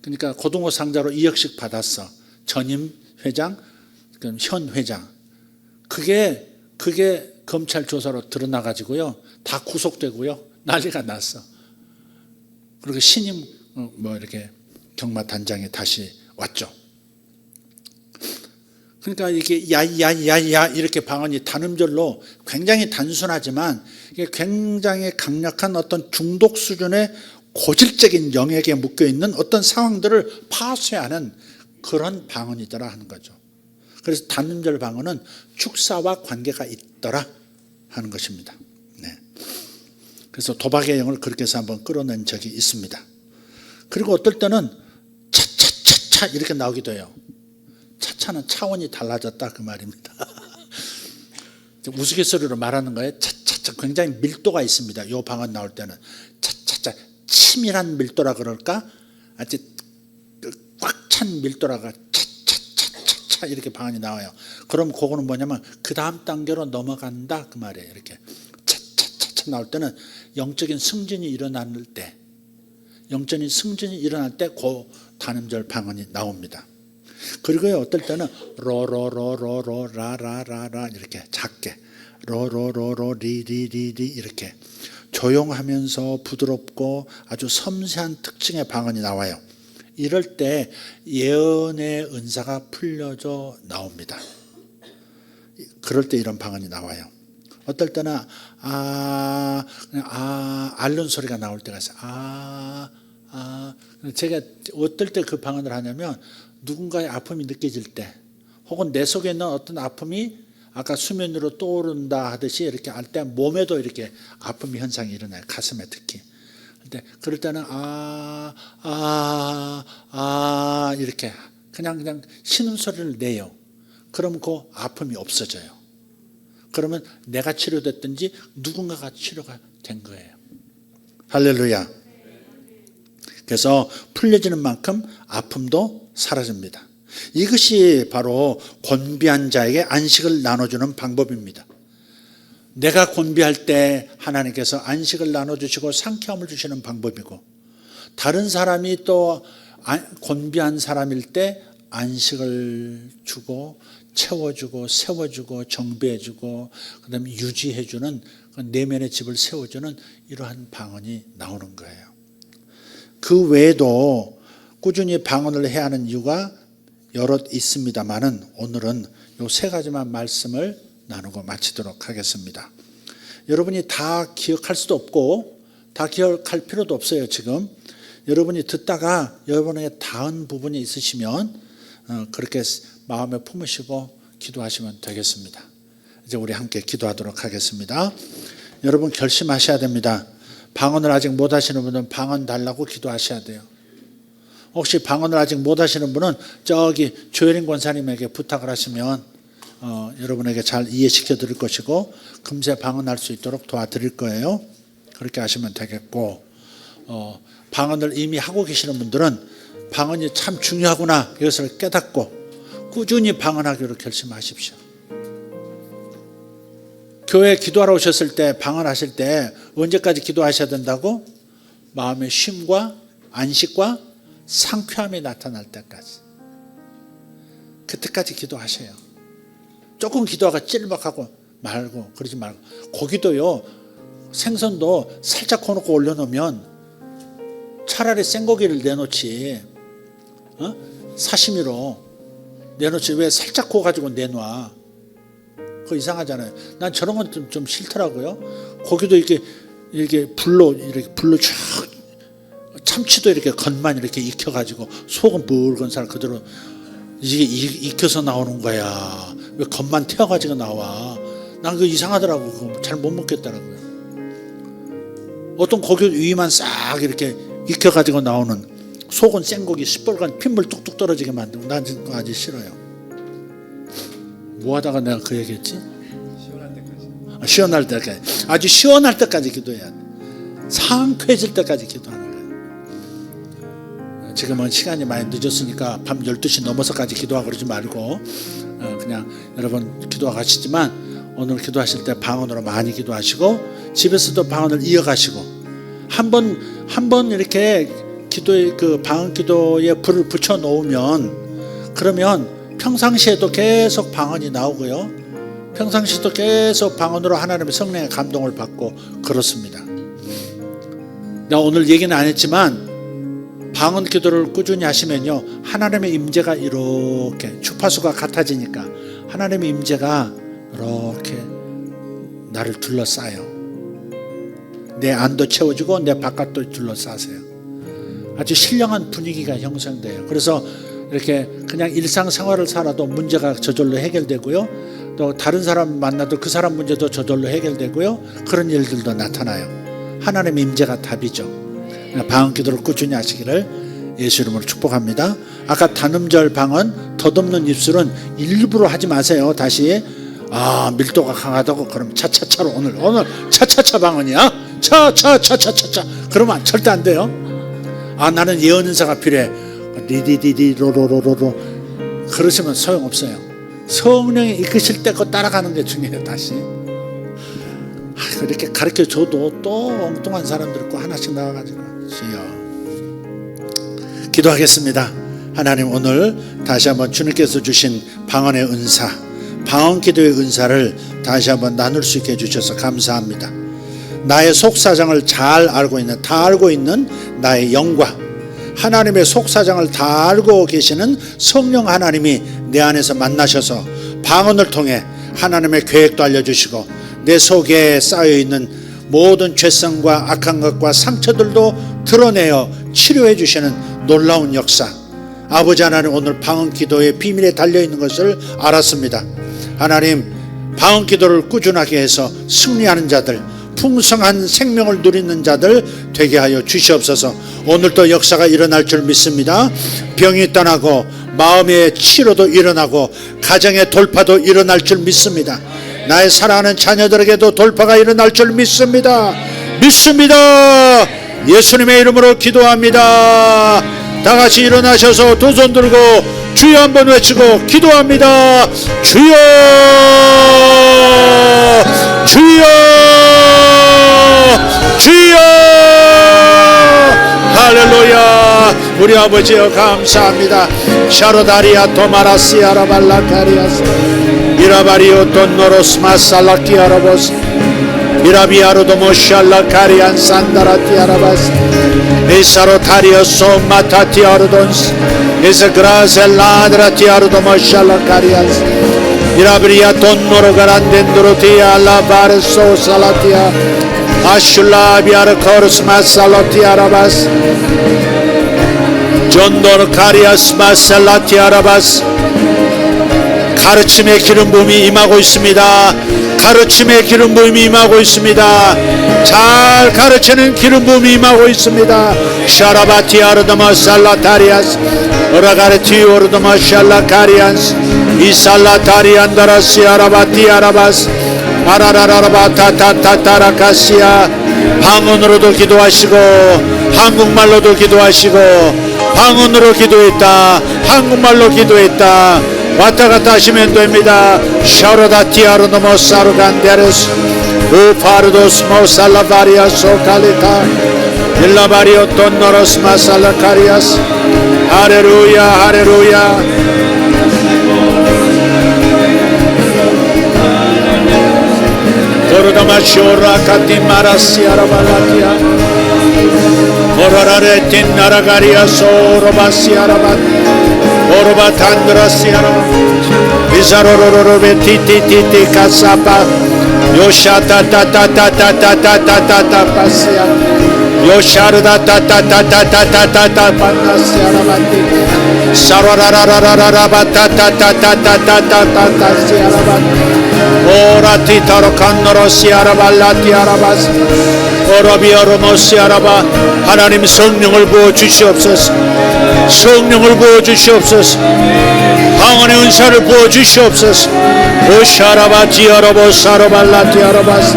그러니까 고등어 상자로 2억씩 받았어. 전임 회장, 그럼 현 회장. 그게 검찰 조사로 드러나가지고요. 다 구속되고요. 난리가 났어. 그리고 신임 이렇게 경마단장이 다시 왔죠. 그러니까 이게 야야야야 이렇게 방언이 단음절로 굉장히 단순하지만 이게 굉장히 강력한 어떤 중독 수준의 고질적인 영역에 묶여있는 어떤 상황들을 파쇄하는 그런 방언이더라 하는 거죠. 그래서 단음절 방언은 축사와 관계가 있더라 하는 것입니다. 네. 그래서 도박의 영을 그렇게 해서 한번 끌어낸 적이 있습니다. 그리고 어떨 때는 차차차차 이렇게 나오기도 해요. 차차는 차원이 달라졌다 그 말입니다. 우스갯소리로 말하는 거예요. 차차차 굉장히 밀도가 있습니다. 이 방언 나올 때는 차차차 치밀한 밀도라 그럴까? 아주 꽉 찬 밀도라가 차차차차차 이렇게 방언이 나와요. 그럼 그거는 뭐냐면 그 다음 단계로 넘어간다 그 말이에요. 이렇게 차차차차 나올 때는 영적인 승진이 일어날 때, 영적인 승진이 일어날 때 그 단음절 방언이 나옵니다. 그리고 어떨 때는 로로로로로 라라라라 이렇게 작게 로로로로 리리리리 이렇게 조용하면서 부드럽고 아주 섬세한 특징의 방언이 나와요. 이럴 때 예언의 은사가 풀려져 나옵니다. 그럴 때 이런 방언이 나와요. 어떨 때는 앓는 소리가 나올 때가 있어요. 제가 어떨 때 그 방언을 하냐면 누군가의 아픔이 느껴질 때 혹은 내 속에 있는 어떤 아픔이 아까 수면 위로 떠오른다 하듯이 이렇게 할 때 몸에도 이렇게 아픔 현상이 일어나요. 가슴에 특히. 근데 그럴 때는 이렇게 그냥 신음소리를 내요. 그러면 그 아픔이 없어져요. 그러면 내가 치료됐든지 누군가가 치료가 된 거예요. 할렐루야. 그래서 풀려지는 만큼 아픔도 사라집니다. 이것이 바로 곤비한 자에게 안식을 나눠주는 방법입니다. 내가 곤비할 때 하나님께서 안식을 나눠주시고 상쾌함을 주시는 방법이고, 다른 사람이 또 곤비한 사람일 때 안식을 주고 채워주고 세워주고 정비해주고 그다음에 유지해주는 내면의 집을 세워주는 이러한 방언이 나오는 거예요. 그 외에도 꾸준히 방언을 해야 하는 이유가 여럿 있습니다만은 오늘은 요 세 가지만 말씀을 나누고 마치도록 하겠습니다. 여러분이 다 기억할 수도 없고 다 기억할 필요도 없어요. 지금 여러분이 듣다가 여러분에게 닿은 부분이 있으시면 그렇게 마음에 품으시고 기도하시면 되겠습니다. 이제 우리 함께 기도하도록 하겠습니다. 여러분 결심하셔야 됩니다. 방언을 아직 못 하시는 분은 방언 달라고 기도하셔야 돼요. 혹시 방언을 아직 못 하시는 분은 저기 조혜린 권사님에게 부탁을 하시면 여러분에게 잘 이해시켜 드릴 것이고 금세 방언할 수 있도록 도와드릴 거예요. 그렇게 하시면 되겠고, 방언을 이미 하고 계시는 분들은 방언이 참 중요하구나 이것을 깨닫고 꾸준히 방언하기로 결심하십시오. 교회 기도하러 오셨을 때 방언하실 때 언제까지 기도하셔야 된다고? 마음의 쉼과 안식과 상쾌함이 나타날 때까지, 그때까지 기도하셔요. 조금 기도하고 찔박하고 말고 그러지 말고, 고기도요 생선도 살짝 구워놓고 올려놓으면 차라리 생고기를 내놓지 사시미로 내놓지 왜 살짝 구워가지고 내놔. 그거 이상하잖아요. 난 저런 건 좀 싫더라고요. 고기도 이렇게 불로 쫙, 참치도 이렇게 겉만 이렇게 익혀가지고 속은 붉은 살 그대로 이게 익혀서 나오는 거야. 왜 겉만 태워가지고 나와? 난 그거 이상하더라고. 그거 잘 못 먹겠더라고요. 어떤 고기 위만 싹 이렇게 익혀가지고 나오는, 속은 생고기 시뻘건 핏물 뚝뚝 떨어지게 만들고, 난 그거 아주 싫어요. 뭐 하다가 내가 그 얘기했지? 시원할 때까지. 아주 시원할 때까지 기도해야 돼. 상쾌해질 때까지 기도하는 거예요. 지금은 시간이 많이 늦었으니까 밤 12시 넘어서까지 기도하고 그러지 말고 그냥 여러분 기도하시지만 오늘 기도하실 때 방언으로 많이 기도하시고 집에서도 방언을 이어가시고 한 번 이렇게 기도에 그 방언 기도에 불을 붙여 놓으면 그러면 평상시에도 계속 방언이 나오고요. 평상시도 계속 방언으로 하나님의 성령의 감동을 받고 그렇습니다. 내가 오늘 얘기는 안 했지만 방언 기도를 꾸준히 하시면요, 하나님의 임재가 이렇게 주파수가 같아지니까 하나님의 임재가 이렇게 나를 둘러싸요. 내 안도 채워주고 내 바깥도 둘러싸세요. 아주 신령한 분위기가 형성돼요. 그래서 이렇게 그냥 일상생활을 살아도 문제가 저절로 해결되고요, 또 다른 사람 만나도 그 사람 문제도 저절로 해결되고요, 그런 일들도 나타나요. 하나님의 임재가 답이죠. 방언 기도를 꾸준히 하시기를 예수 이름으로 축복합니다. 아까 단음절 방언, 덧없는 입술은 일부러 하지 마세요. 다시 밀도가 강하다고 그럼 차차차로 오늘 차차차 방언이야. 차차차차차차 그러면 절대 안 돼요. 나는 예언 은사가 필요해. 리디디디로로로로 그러시면 소용없어요. 성령이 이끄실 때 그거 따라가는 게 중요해요. 다시 이렇게 가르쳐줘도 또 엉뚱한 사람들 있고 하나씩 나와가지고 주여 기도하겠습니다. 하나님, 오늘 다시 한번 주님께서 주신 방언의 은사, 방언 기도의 은사를 다시 한번 나눌 수 있게 해주셔서 감사합니다. 나의 속사정을 잘 알고 있는, 다 알고 있는 나의 영과 하나님의 속사정을 다 알고 계시는 성령 하나님이 내 안에서 만나셔서 방언을 통해 하나님의 계획도 알려주시고 내 속에 쌓여있는 모든 죄성과 악한 것과 상처들도 드러내어 치료해 주시는 놀라운 역사, 아버지 하나님, 오늘 방언 기도의 비밀에 달려있는 것을 알았습니다. 하나님, 방언 기도를 꾸준하게 해서 승리하는 자들, 풍성한 생명을 누리는 자들 되게 하여 주시옵소서. 오늘도 역사가 일어날 줄 믿습니다. 병이 떠나고 마음의 치료도 일어나고 가정의 돌파도 일어날 줄 믿습니다. 나의 사랑하는 자녀들에게도 돌파가 일어날 줄 믿습니다. 예수님의 이름으로 기도합니다. 다 같이 일어나셔서 두 손 들고 주여 한번 외치고 기도합니다. 주여, 주여, 주여. 할렐루야. 우리 아버지여 감사합니다. 샤로다리아 토마라시아라 발라카리아스 미라바리오 돈노로스 마살라키아라보스 미라비아로도 모샬라카리안 산다라티아라바스 에사로타리오소 마타티아르돈스 에스그라셀라드라티아르도 모샬라카리안스 미라브리아 돈노로가란덴드로티아 라바르소 살라티아 아슐라비아르 코르스 마살라티아라바스 존도르 카리아스 마살라티아라바스 가르침의 기름 부음이 임하고 있습니다. 가르침의 기름 부음이 임하고 있습니다. 잘 가르치는 기름 부음이 임하고 있습니다. 샤라바티아르도마 살라타리아스 오라가르티오르도마 샬라카리안스 이살라타리안다라시아라바티아라바스 아라라라바타타타타라카시아 방언으로도 기도하시고 한국말로도 기도하시고 방언으로 기도했다 한국말로 기도했다 왔다갔다 하시면 됩니다. 샤로다티아르노모 사르간데르스 우파르도스 모살라바리아 소칼리카 일라바리오 돈노로스 마살라카리아스 할렐루야 할렐루야. 도르다마쇼라 카티마라시아라발라티아 오라라레틴 나라가리아 소로바시아라바 오로바탄드라시아라 비사로로로베티티티티 카사파 요샤타타타타타타타타타파시아 요샤르다타타타타타타타타 판나시아라바티 사로라라라라라바타타타타타타타타시아라바티 오라티타로 칸노로시아라발라티아라바스 오라비아로모시아라바 하나님 성령을 부어주시옵소서. 성령을 부어주시옵소서. 방언의 은사를 부어주시옵소서. 오샤라바티아라보 사로발라티아라바스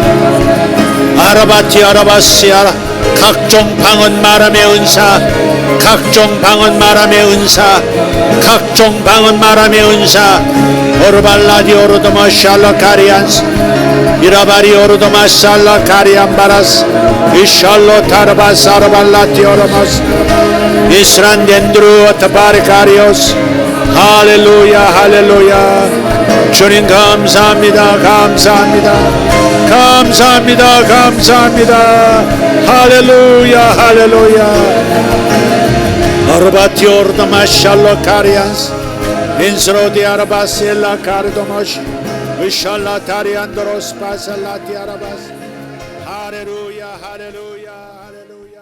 아라바티아라바시아라 각종 방언 말함의 은사 각종 방언 말함의 은사 각종 방언 말함의 은사 오르발라디 오르도마 샬라카리안스 미라바리 오르도마 샬라카리안바라스 이샬로 타르바스 아르발라티 오르마스 이스란덴드루 아타바리카리오스 할렐루야 할렐루야. 주님 감사합니다 감사합니다 감사합니다 감사합니다. 할렐루야 할렐루야. 아르바티오르도마 샬라카리안스 인스로디 아라바실라 카르도모시 위샬라타리안도로스 바살라티 아라바스 할렐루야 할렐루야 할렐루야.